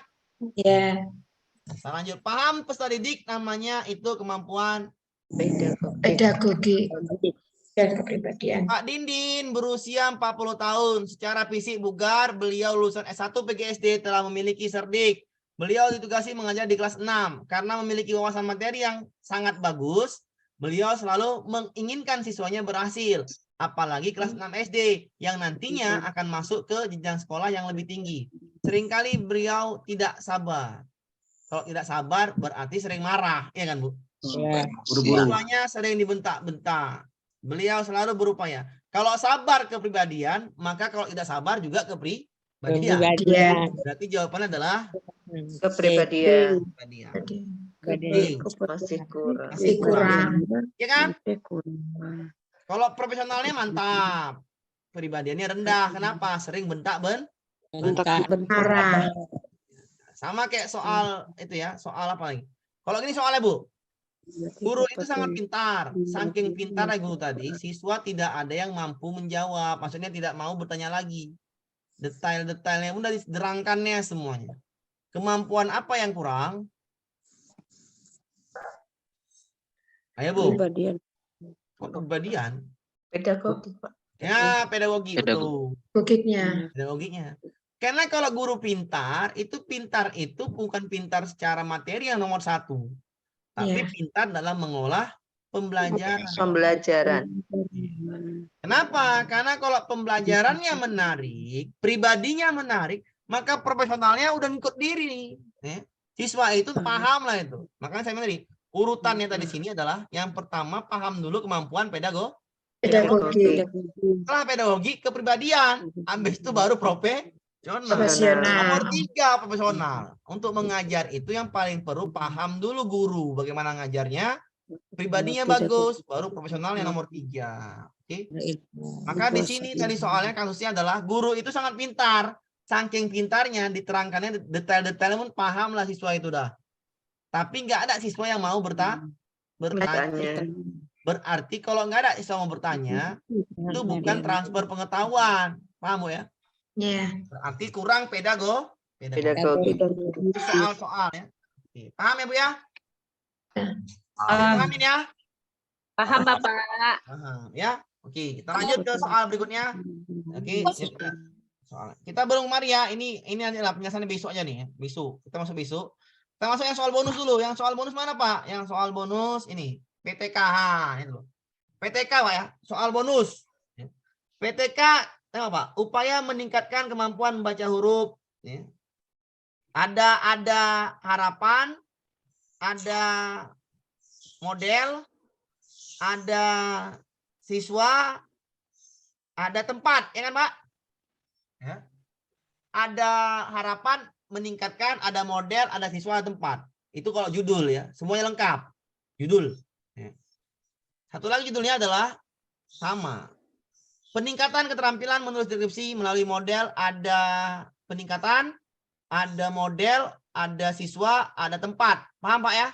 Ya.
Kita lanjut. Paham peserta didik namanya itu kemampuan
Pedagogi dan kepribadian.
Pak Dindin berusia 40 tahun. Secara fisik bugar, beliau lulusan S1 PGSD, telah memiliki cerdik. Beliau ditugasi mengajar di kelas 6. Karena memiliki wawasan materi yang sangat bagus, beliau selalu menginginkan siswanya berhasil. Apalagi kelas 6 SD yang nantinya akan masuk ke jenjang sekolah yang lebih tinggi. Seringkali beliau tidak sabar. Kalau tidak sabar berarti sering marah, ya kan, Bu? Siswanya sering dibentak-bentak. Beliau selalu berupaya. Kalau sabar kepribadian, maka kalau tidak sabar juga kepribadian. Berarti jawabannya adalah
Kepribadian.
Masih
Masih kurang.
Ya kan? Kalau profesionalnya mantap. Pribadiannya rendah. Kenapa? Sering bentak-bentak. Sama kayak soal itu ya. Soal apa lagi? Kalau gini soalnya, Bu. Guru itu sangat pintar. Saking pintar guru tadi, siswa tidak ada yang mampu menjawab. Maksudnya tidak mau bertanya lagi. Detail-detailnya udah diterangkannya semuanya. Kemampuan apa yang kurang? Ayo, Bu. Kepribadian.
Pedagogi, Pak.
Ya, pedagogi. Betul. Pedagoginya. Karena kalau guru pintar itu bukan pintar secara materi yang nomor 1. Tapi pintar dalam mengolah pembelajaran. Kenapa? Karena kalau pembelajarannya menarik, pribadinya menarik, maka profesionalnya udah ngikut diri. Siswa itu paham lah itu. Makanya saya bilang tadi, urutannya tadi sini adalah yang pertama paham dulu kemampuan pedagogi. Setelah pedagogi, kepribadian. Habis itu baru profesional. Nomor 3 profesional. Untuk mengajar itu yang paling perlu paham dulu guru bagaimana ngajarnya, pribadinya bagus, baru profesional yang nomor 3. Oke. Maka di sini tadi soalnya kasusnya adalah guru itu sangat pintar. Saking pintarnya diterangkannya detail-detailnya pun paham lah siswa itu dah. Tapi nggak ada siswa yang mau bertanya. Berarti kalau nggak ada siswa mau bertanya, itu bukan transfer pengetahuan. Paham ya? Berarti kurang pedagogi. Soal-soal ya. Oke. Paham ya, Bu ya? Pahamin ya?
Paham, Bapak.
Paham ya. Oke, kita lanjut ke soal berikutnya. Oke, soal. Kita belum mari ya. Ini adalah penjelasan besok aja nih ya. Besok. Kita masuk besok. Kita masuk yang soal bonus dulu. Yang soal bonus mana, Pak? Yang soal bonus ini. PTKH itu loh. PTK, Pak ya. Soal bonus. PTK apa? Upaya meningkatkan kemampuan membaca huruf. Ya. Ada harapan, ada model, ada siswa, ada tempat, ya kan, Pak? Ya. Ada harapan meningkatkan, ada model, ada siswa, ada tempat. Itu kalau judul ya, semuanya lengkap. Judul. Ya. Satu lagi judulnya adalah sama. Peningkatan keterampilan menulis deskripsi melalui model, ada peningkatan, ada model, ada siswa, ada tempat. Paham, Pak ya?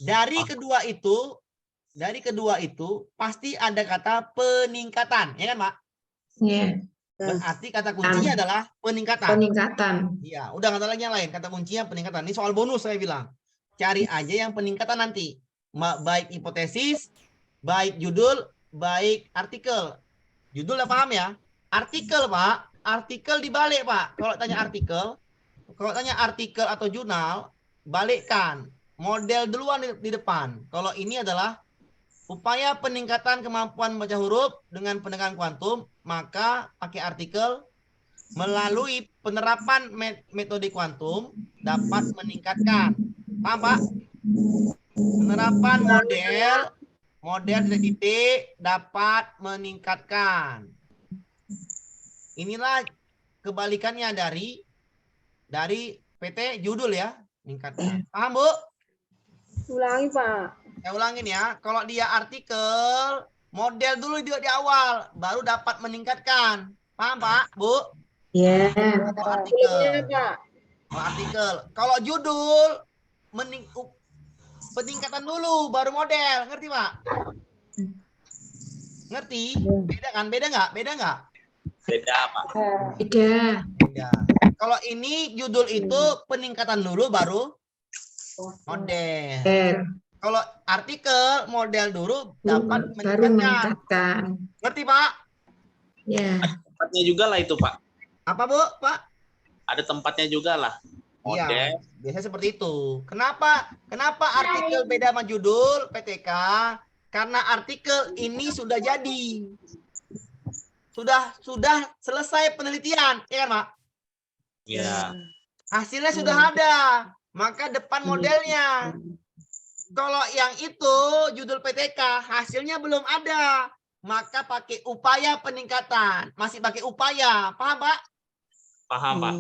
Dari kedua itu pasti ada kata peningkatan, ya kan, Pak?
Iya.
Berarti kata kuncinya adalah peningkatan. Iya, udah kata lagi yang lain, kata kuncinya peningkatan. Ini soal bonus saya bilang. Cari aja yang peningkatan nanti. Baik hipotesis, baik judul, baik artikel. Judul udah paham ya? Artikel, Pak. Artikel dibalik, Pak. Kalau tanya artikel atau jurnal, balikkan. Model duluan di depan. Kalau ini adalah upaya peningkatan kemampuan membaca huruf dengan pendekatan kuantum, maka pakai artikel. melalui penerapan metode kuantum dapat meningkatkan. Paham, Pak? Penerapan model titik dapat meningkatkan. Inilah kebalikannya dari PT judul ya, meningkatkan. Paham, Bu?
Ulangi, Pak.
Saya ulangin ya. Kalau dia artikel, model dulu di awal, baru dapat meningkatkan. Paham, Pak? Bu?
Ya.
Kalau artikel.
Iya, Pak.
Kalau artikel. Kalau judul, peningkatan dulu, baru model. Ngerti, Pak? Ngerti? Beda kan? Beda nggak? Beda nggak?
Beda, Pak.
Beda.
Beda. Kalau ini judul itu peningkatan dulu, baru model. Kalau artikel model dulu dapat
Baru
meningkatkan.
meningkatkan.
Ngerti, Pak?
Ya.
Tempatnya juga lah itu, Pak.
Apa, Bu? Pak?
Ada tempatnya juga lah.
Iya,
Model.
biasanya seperti itu. Kenapa artikel beda sama judul PTK? Karena artikel ini sudah jadi. Sudah selesai penelitian, ya kan, Pak?
Iya.
Hasilnya sudah ada, maka depan modelnya. Kalau yang itu judul PTK, hasilnya belum ada, maka pakai upaya peningkatan. Masih pakai upaya, paham, Pak?
Paham, Pak.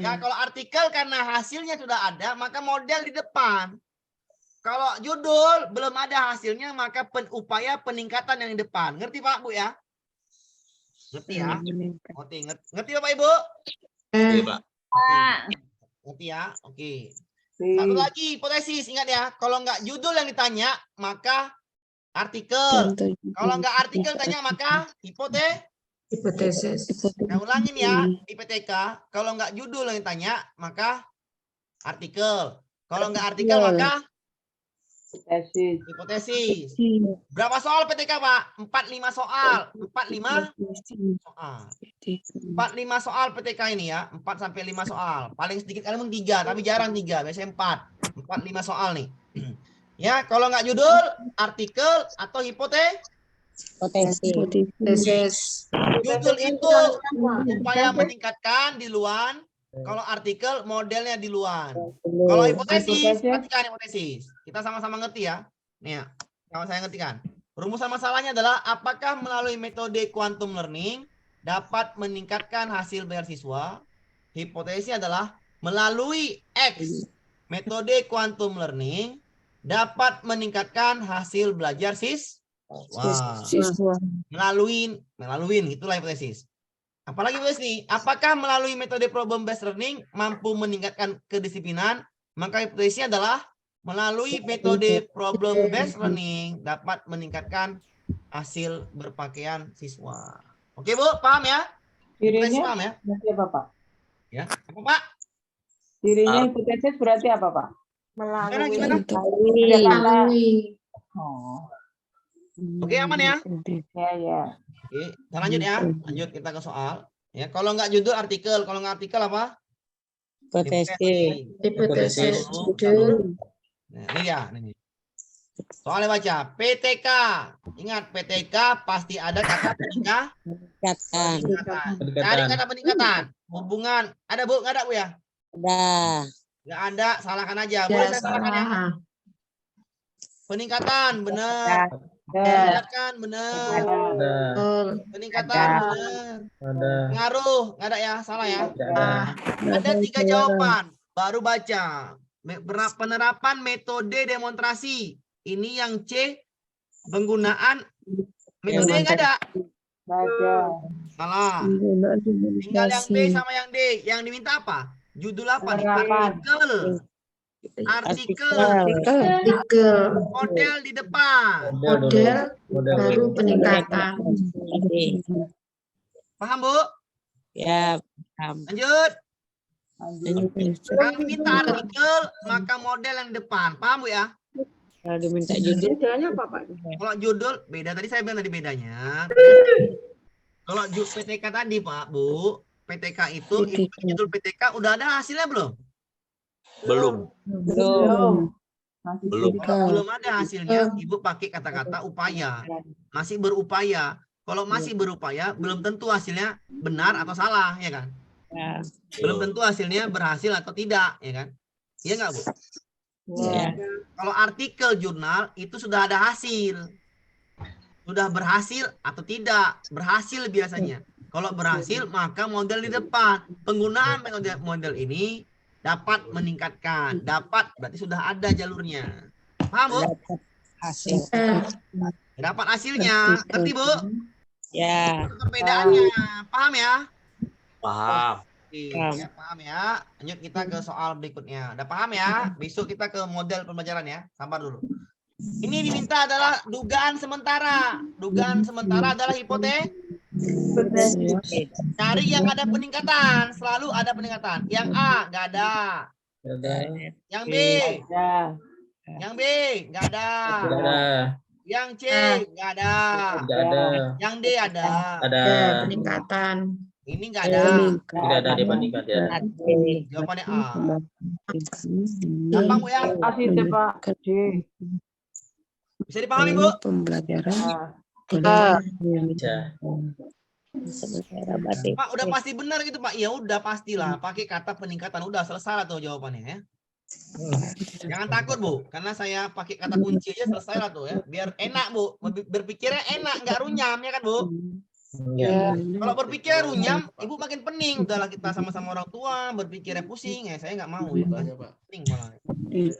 Ya, kalau artikel karena hasilnya sudah ada, maka model di depan. Kalau judul belum ada hasilnya, maka upaya peningkatan yang di depan. Ngerti, Pak, Bu ya? Ngerti ya? Ngerti Bapak Ibu?
Iya, Pak.
Ngerti ya? Oke. Satu lagi hipotesis, ingat ya. Kalau nggak judul yang ditanya, maka artikel. Kalau nggak artikel tanya, maka
Hipotesis.
Saya ulangin ya, di PTK. Kalau nggak judul yang ditanya, maka artikel. Kalau nggak artikel, maka hipotesis. Berapa soal PTK, Pak? 45 soal. 45 soal. 45 soal PTK ini ya. 4 sampai 5 soal. Paling sedikit kali 3, tapi jarang 3. Biasanya 4. 45 soal nih. Ya, kalau nggak judul, artikel atau hipotesis. Judul itu upaya meningkatkan di luar. Kalau artikel modelnya di luar. Kalau hipotesis, perhatikan hipotesis. Kita sama-sama ngerti ya. Nih ya, kalau saya ngertikan. Rumusan masalahnya adalah apakah melalui metode quantum learning dapat meningkatkan hasil belajar siswa? Hipotesisnya adalah melalui X metode quantum learning dapat meningkatkan hasil belajar siswa. Melalui itulah hipotesis. Apalagi nih, apakah melalui metode problem based learning mampu meningkatkan kedisiplinan? Maka hipotesisnya adalah melalui metode problem based learning dapat meningkatkan hasil berpakaian siswa. Oke, Bu, paham ya?
Dirinya
paham ya?
berarti apa, Pak?
Ya, apa, Pak?
Dirinya hipotesis berarti apa, Pak?
Gimana?
Melalui.
Oh.
Oke, aman ya?
Ya.
Oke, kita lanjut ya. Lanjut kita ke soal. Ya, kalau nggak judul artikel, kalau nggak artikel apa?
Hipotesis. Judul.
Nah, ini ya, ini. Soalnya baca PTK. Ingat PTK pasti ada kata peningkatan. Cari kata peningkatan. Hubungan. Ada, Bu? Nggak ada, Bu ya?
Ada.
Nggak ada, salahkan aja. Boleh saya salahkan ya? Peningkatan, benar. Peningkatan, benar. Peningkatan, benar. Pengaruh, nggak ada ya? Salah ya? Ada 3 jawaban. Baru baca. Penerapan metode demonstrasi. Ini yang C. Penggunaan metode yang nggak ada. Salah. Tinggal yang B sama yang D. Yang diminta apa? Judul apa nih? Artikel. Model di depan.
Model baru peningkatan.
Paham, Bu?
Ya, paham.
Lanjut. Kalau diminta artikel, maka model yang depan. Paham, Bu ya?
Kalau diminta judul,
Bedanya apa, Pak?
Kalau judul, beda. Tadi saya bilang tadi bedanya. Kalau PTK tadi, Pak, Bu, PTK itu judul PTK udah ada hasilnya belum?
Belum.
Kalau belum ada hasilnya, Ibu pakai kata-kata upaya. Masih berupaya. kalau masih berupaya belum tentu hasilnya benar atau salah, ya kan?
Ya.
Belum tentu hasilnya berhasil atau tidak, ya kan? Iya nggak, Bu?
Ya.
Kalau artikel jurnal itu sudah ada hasil. Sudah berhasil atau tidak? Berhasil biasanya. Kalau berhasil, maka model di depan. Penggunaan model ini dapat meningkatkan. Dapat berarti sudah ada jalurnya. Paham, Bu?
Hasil.
Dapat hasilnya. Ngerti, Bu?
Ya.
Perbedaannya. Paham ya?
Paham.
Oke, ya, paham ya. Lanjut kita ke soal berikutnya. Udah paham ya? Besok kita ke model pembelajaran ya. Sabar dulu. Ini diminta adalah dugaan sementara. Dugaan sementara adalah hipotesis. Cari yang ada peningkatan. Selalu ada peningkatan. Yang A nggak ada. Yang B. Yang B nggak ada. Yang C nggak ada. Yang D ada.
Peningkatan.
Ini nggak ada.
Tidak ada di peningkatan.
Jawabannya A. Gampang, Bu ya?
Kasih deh, Pak. D.
Bisa dipahami, Bu?
Pembelajaran
Sementara batik.
Pak, udah pasti benar gitu, Pak. Ya udah pastilah. Pakai kata peningkatan. Udah selesai lah tuh jawabannya ya. Jangan takut, Bu. Karena saya pakai kata kunci aja selesai lah tuh ya. Biar enak, Bu. Berpikirnya enak, nggak runyam ya kan, Bu?
ya.
Kalau berpikir runyam, Ibu makin pening. Udahlah kita sama-sama orang tua, berpikirnya pusing. Ya, saya nggak mau ya.
Tanya, Pak.
Pening malah.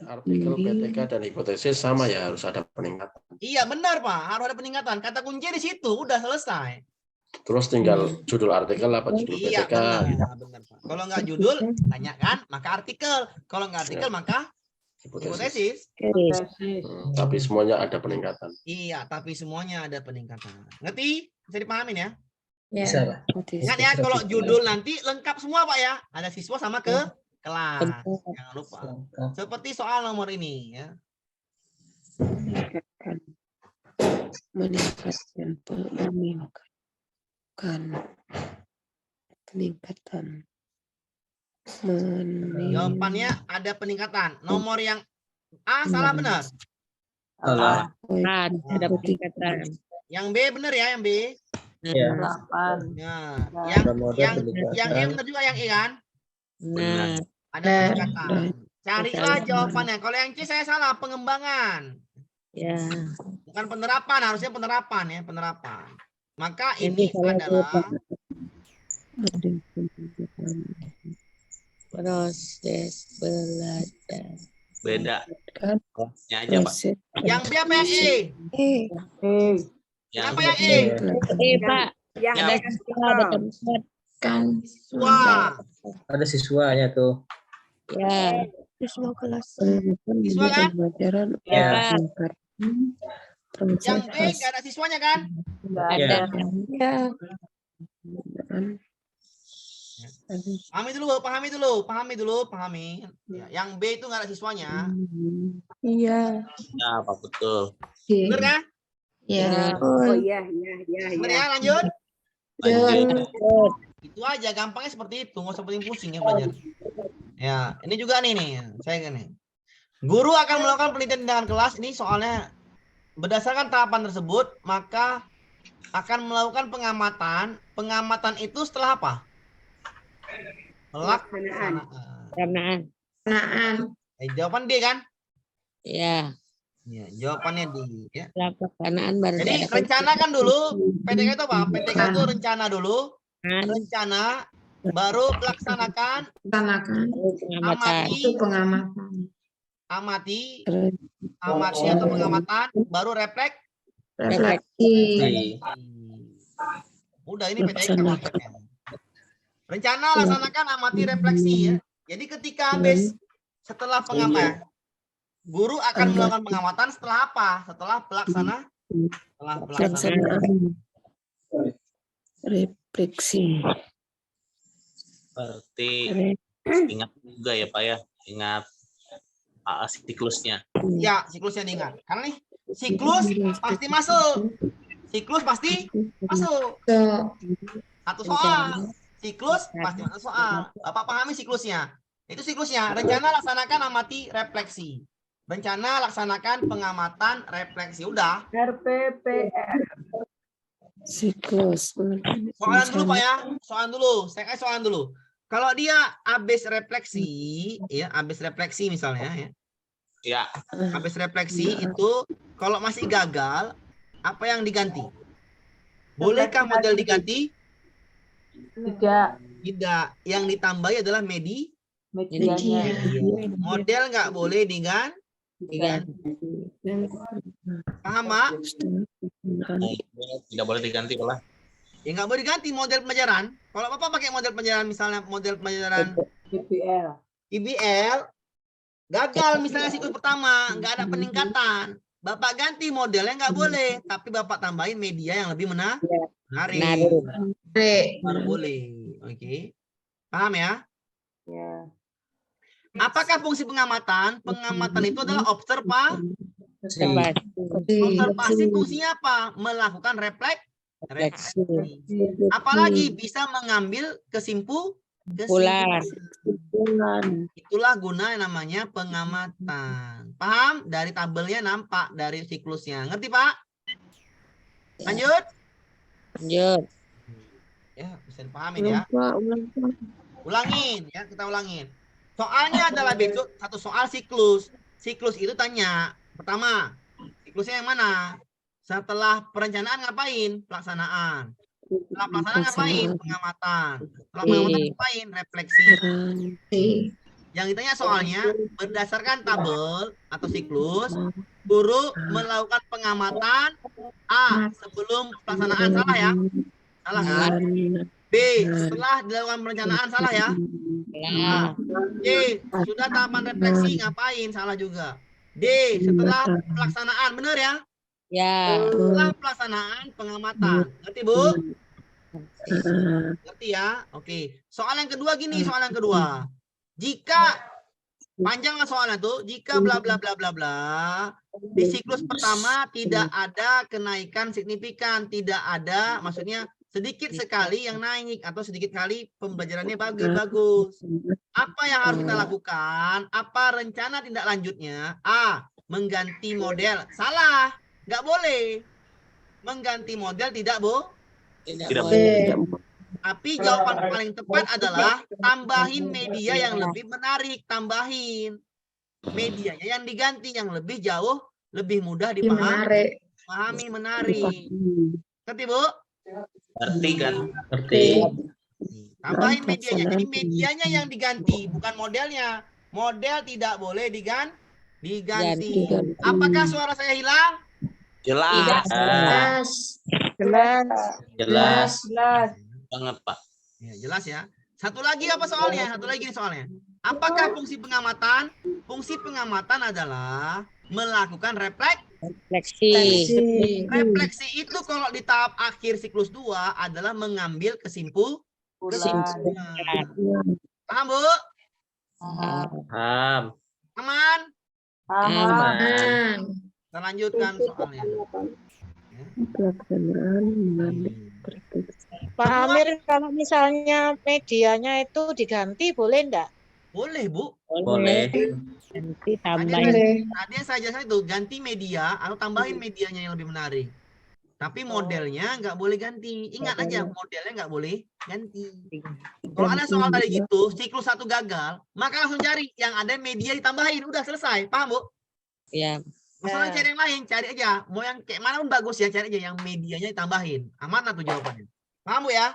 Artikel PTK dan hipotesis sama ya, harus ada peningkatan.
Iya, benar, Pak. Harus ada peningkatan. Kata kunci di situ. Udah selesai.
Terus tinggal judul artikel apa judul
Iya,
PTK.
benar, Pak. Kalau nggak judul, tanyakan, maka artikel. Kalau nggak artikel, maka hipotesis.
Tapi semuanya ada peningkatan.
Iya, tapi semuanya ada peningkatan. Ngerti? Bisa dipahamin ya?
Ya.
Ingat ya, kalau judul nanti lengkap semua, Pak ya. Ada siswa sama ke kelas. Jangan lupa. Seperti soal nomor ini ya.
Meningkatkan peningkatan.
Jawabannya ada peningkatan. Nomor yang A salah benar.
Salah.
Ada peningkatan.
Yang B benar ya, yang B.
Ya.
Nah, yang E benar juga yang E kan?
Nah,
Ada peningkatan. Carilah jawabannya. Kalau yang C saya salah, pengembangan.
ya.
Bukan penerapan, harusnya penerapan ya, penerapan. Maka ini adalah
Proses belajar.
Beda.
Kan?
Ya aja, Pak.
yang B apa yang E?
Yang
Apa yang E?
Pak.
Yang
Ada
E.
siswa, ada tempat.
Kan.
Wah,
Ada siswanya tuh.
Ya.
Siswa kelas
Siswa kan?
pembelajaran
Ya.
yang B nggak ada siswanya kan?
Ada.
Ya.
Pahami dulu. Ya, yang B itu nggak ada siswanya.
Iya.
Ya, Pak, betul.
Bener kan?
Ya.
Oh iya.
Bener ya, lanjut.
Lanjut.
Itu aja, gampangnya seperti itu, nggak usah pusing-pusing ya belajar. Ya, ini juga nih, saya gini. Guru akan melakukan penelitian dengan kelas. Ini soalnya berdasarkan tahapan tersebut, maka akan melakukan pengamatan. Pengamatan itu setelah apa?
Pelaksanaan.
Jawaban D kan?
Ya.
Ya, jawabannya D. Ya.
Pelaksanaan baru.
Jadi rencanakan dulu. PTK itu apa? PTK itu rencana dulu. Rencana, baru pelaksanakan,
Pengamatan.
amati atau pengamatan, baru
Refleksi.
Udah ini PTK konsepnya. Rencana, laksanakan, amati, refleksi ya. Jadi ketika habis setelah pengamatan, guru akan melakukan pengamatan setelah apa? Setelah pelaksanaan.
Refleksi.
Berarti ingat juga ya, Pak ya. Ingat siklusnya.
Ya, siklusnya diingat. Karena nih siklus pasti masuk. Satu soal. Siklus pasti masuk soal. Bapak pahami siklusnya. Itu siklusnya. Rencana, laksanakan, amati, refleksi. Rencana, laksanakan, pengamatan, refleksi. Udah.
RPPR.
Siklus.
Soalan dulu Pak ya, soalan dulu. Saya kasih soalan dulu. Kalau dia habis refleksi, ya habis refleksi misalnya, ya,
Ya.
habis refleksi itu kalau masih gagal, apa yang diganti? Bolehkah model diganti?
Tidak.
Tidak. Yang ditambahi adalah
Medianya.
model nggak boleh diganti. Paham Pak?
Tidak boleh diganti lah.
Ya nggak boleh diganti model pelajaran. Kalau Bapak pakai model pelajaran, misalnya model pelajaran
IBL.
IBL, gagal misalnya siklus pertama, nggak ada peningkatan. Bapak ganti modelnya nggak boleh, tapi Bapak tambahin media yang lebih menarik. Baru boleh. Oke. Paham ya?
Ya.
Apakah fungsi pengamatan? Pengamatan itu adalah observasi.
Observasi.
Observasi fungsinya apa? Melakukan refleksi. Apalagi bisa mengambil kesimpulan. Itulah guna yang namanya pengamatan. Paham? Dari tabelnya nampak dari siklusnya. Ngerti Pak? Lanjut.
Lanjut.
Ya, bisa dipahamin ya. Ulangin ya, kita ulangin. Soalnya adalah besok satu soal siklus. Siklus itu tanya, pertama, siklusnya yang mana? Setelah perencanaan ngapain? Pelaksanaan. Setelah pelaksanaan ngapain? Pengamatan. Setelah pengamatan ngapain? Refleksi. Yang ditanya soalnya, berdasarkan tabel atau siklus, guru melakukan pengamatan A sebelum pelaksanaan. Salah ya? Salah kan? B setelah dilakukan perencanaan. Salah ya? Salah. C sudah tahapan refleksi. Ngapain? Salah juga. D setelah pelaksanaan. Benar ya?
Ya.
Setelah pelaksanaan pengamatan. Ngerti Bu? Ngerti ya? Oke. Soal yang kedua gini, soal yang kedua. Jika panjang soalnya tuh, jika bla bla bla bla bla di siklus pertama tidak ada kenaikan signifikan, tidak ada, maksudnya sedikit sekali yang naik atau sedikit kali pembelajarannya bagus. Apa yang harus kita lakukan? Apa rencana tindak lanjutnya? A. Mengganti model. Salah. Nggak boleh. Mengganti model tidak, Bu?
Tidak boleh.
Tapi jawaban paling tepat adalah tambahin media yang lebih menarik. Tambahin. Medianya yang diganti yang lebih jauh, lebih mudah dipahami, menarik. Ngerti, Bu?
Ngerti kan?
Ngerti.
Tambahin medianya. Jadi medianya yang diganti, bukan modelnya. Model tidak boleh diganti. Apakah suara saya hilang?
Jelas. Jelas banget Pak.
Ya, jelas ya. Satu lagi apa soalnya? Satu lagi soalnya. Apakah fungsi pengamatan? Fungsi pengamatan adalah melakukan refleksi. Refleksi itu kalau di tahap akhir siklus 2 adalah mengambil kesimpulan. Paham, Bu?
Paham.
Aman?
Aman.
Kita lanjutkan soalnya.
Pak Amir, kalau misalnya medianya itu diganti, boleh enggak?
Boleh, Bu.
Boleh.
Nanti tambahin.
Tadi saya jelaskan itu, ganti media atau tambahin medianya yang lebih menarik. Tapi modelnya nggak boleh ganti. Ingat aja, modelnya nggak boleh ganti. Kalau ada soal tadi gitu, siklus 1 gagal, maka langsung cari yang ada media ditambahin. Udah selesai. Paham, Bu?
Ya.
Masalah cari yang lain, cari aja. Mau yang kayak mana pun bagus ya, cari aja yang medianya ditambahin. Aman tuh jawabannya. Paham, Bu ya?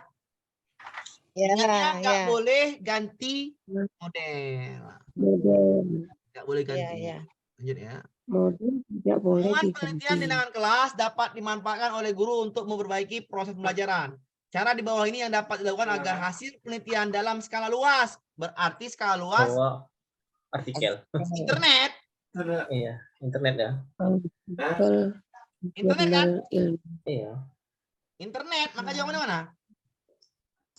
Nggak boleh ganti model. Nggak boleh ganti. Lanjut ya.
Model tidak boleh
Temuan
diganti.
penelitian di tangan kelas dapat dimanfaatkan oleh guru untuk memperbaiki proses pembelajaran. Cara di bawah ini yang dapat dilakukan agar hasil penelitian dalam skala luas. Berarti skala luas
Artikel.
internet.
Iya, internet ya.
Internet kan?
Iya.
Internet. Maka jawabannya mana?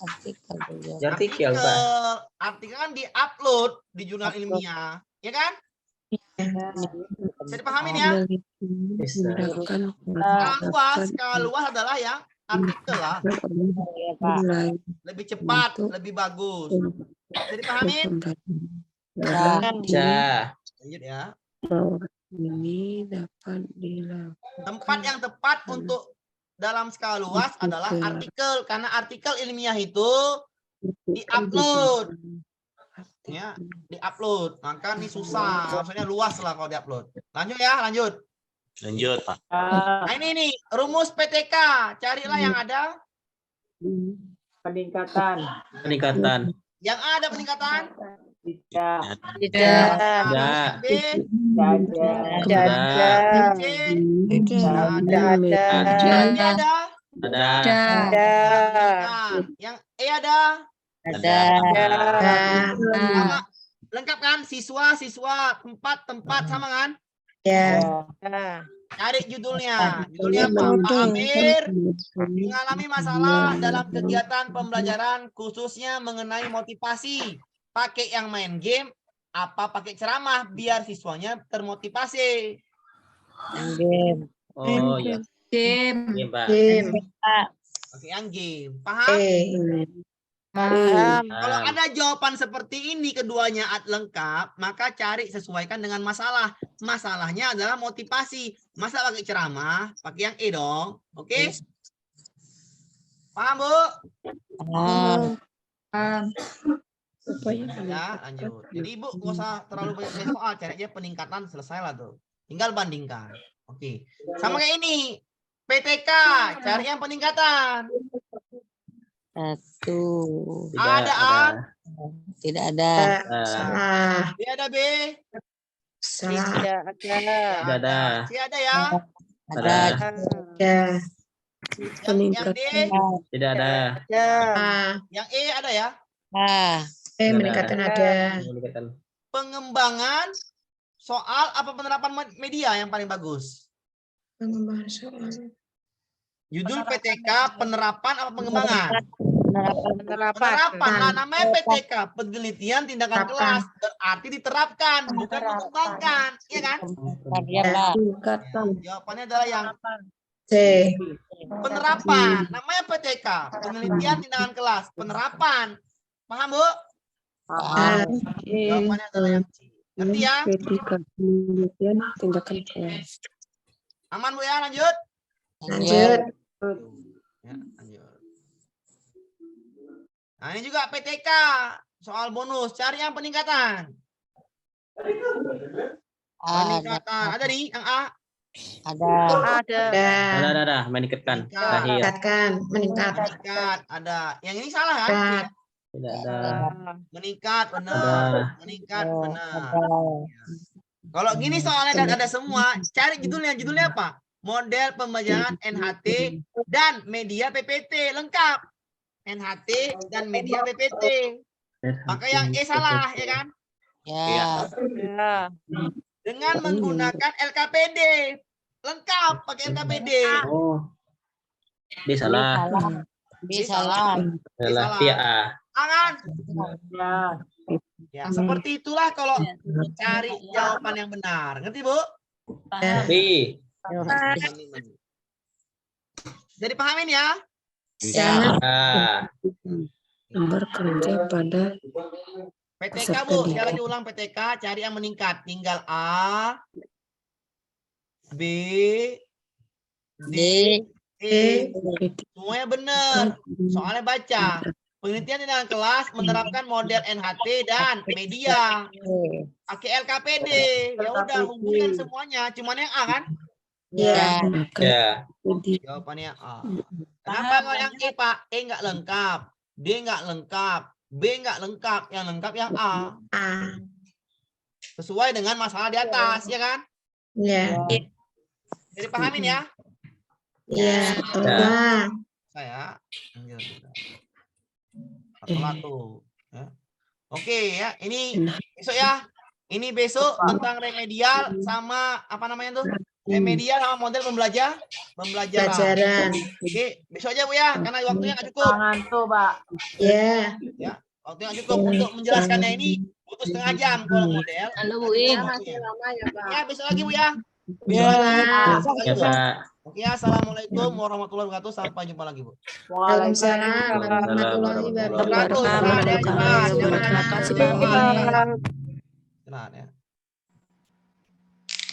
Artikel, Pak.
Artikel kan di-upload di jurnal ilmiah. Ya kan? Bisa dipahamin ya? Skala luas adalah yang artikel lah. Lebih cepat, lebih bagus. Bisa dipahamin?
Ya.
Lanjut ya.
Ini dapat dilakukan.
Tempat yang tepat untuk dalam skala luas adalah artikel, karena artikel ilmiah itu diupload. Ya, diupload. Maka ini susah, maksudnya luas lah kalau diupload. Lanjut ya, lanjut.
Lanjut, Pak.
Nah, ini nih, rumus PTK. Carilah yang ada.
Peningkatan.
Peningkatan.
Yang A ada peningkatan.
Tidak.
Tidak.
Tidak.
B,
Tidak ada.
C,
Tidak ada.
yang D ada.
Ada.
Nah, yang E ada.
Ada.
Sama, lengkap kan? Siswa, tempat sama kan?
Ya.
Cari judulnya. Judulnya apa? Pak Amir mengalami masalah dalam kegiatan pembelajaran khususnya mengenai motivasi. Pakai yang main game, apa pakai ceramah biar siswanya termotivasi.
Game.
Oh ya.
Game.
Iya, Pak.
Game.
Pakai yang game. Paham?
Paham.
Kalau ada jawaban seperti ini keduanya lengkap, maka cari sesuaikan dengan masalah. Masalahnya adalah motivasi. Masa pakai ceramah, pakai yang E dong. Oke? Paham, Bu?
Paham.
Ya, lanjut. Jadi Ibu nggak usah terlalu banyak soal, cari aja peningkatan, selesai lah tuh. Tinggal bandingkan. Oke. Sama kayak ini. PTK, cari yang peningkatan.
1.
Ada A,
Tidak ada.
Salah.
B ada B.
Salah.
Tidak ada.
Tidak ada.
C ada ya.
Ada.
Ya.
Yang D,
Tidak ada.
yang E ada ya.
Meningkatan ada.
Peningkatan.
Pengembangan soal apa penerapan media yang paling bagus?
Pengembangan soal.
Judul PTK penerapan apa pengembangan?
Penerapan.
Nah, namanya PTK penelitian tindakan kelas, berarti diterapkan, bukan mengembangkan, iya kan? Jawabannya adalah yang
C.
penerapan. Namanya PTK penelitian tindakan kelas, penerapan. Paham, Bu? Jawabannya adalah yang C. Ngerti ya?
Penelitian tindakan kelas.
Aman, Bu ya? Lanjut.
Lanjut.
Ya, lanjut. Nah, ini juga PTK soal bonus. Cari yang peningkatan. Peningkatan. Ada di yang A?
Ada.
Ada. Meningkatkan. Terakhir.
Meningkat.
Meningkat. Ada. Yang ini salah kan?
Tidak ada.
Meningkat, benar. Meningkat, benar. Kalau gini soalnya kan ada semua. Cari judulnya. Judulnya apa? Model pembelajaran NHT dan media PPT. Lengkap. NHT dan media PPT. Maka yang E salah, ya kan?
Ya.
Dengan menggunakan LKPD. Lengkap pakai LKPD.
Oh. D salah.
B salah.
Salah. Iya A.
Kan? Ya, seperti itulah kalau cari jawaban yang benar. Ngerti, Bu?
B.
Jadi pahamin ya?
Nomor kerja pada
PTK, Bu. Saya lagi ulang PTK. Cari yang meningkat. Tinggal A, B, D, E. Semuanya benar. Soalnya baca. Penelitian tindakan kelas menerapkan model NHT dan media. Pakai LKPD. Ya udah, hubungkan semuanya. Cuman yang A kan?
Ya.
Jawabannya A. Kenapa kalau yang E, Pak? E nggak lengkap. D nggak lengkap. B nggak lengkap. Yang lengkap yang A. Sesuai dengan masalah di atas, ya kan?
Ya.
Jadi pahamin ya?
Ya.
Saya. Satu. Ya. Oke ya. Ini besok ya. Ini besok tentang remedial sama apa namanya tuh? Remedial sama model pembelajaran. Oke, besok aja Bu ya, karena waktunya nggak cukup.
Ngantuk, Pak.
Ya.
Ya, waktunya nggak cukup untuk menjelaskannya ini butuh setengah jam kalau model.
Halo Bu In.
Masih lama ya, Pak.
Ya, besok lagi Bu ya.
Ya, Pak.
Oke, assalamualaikum warahmatullahi wabarakatuh. Sampai jumpa lagi Bu.
Waalaikumsalam warahmatullahi wabarakatuh.
Terima kasih.
Terima kasih.
Tenang ya.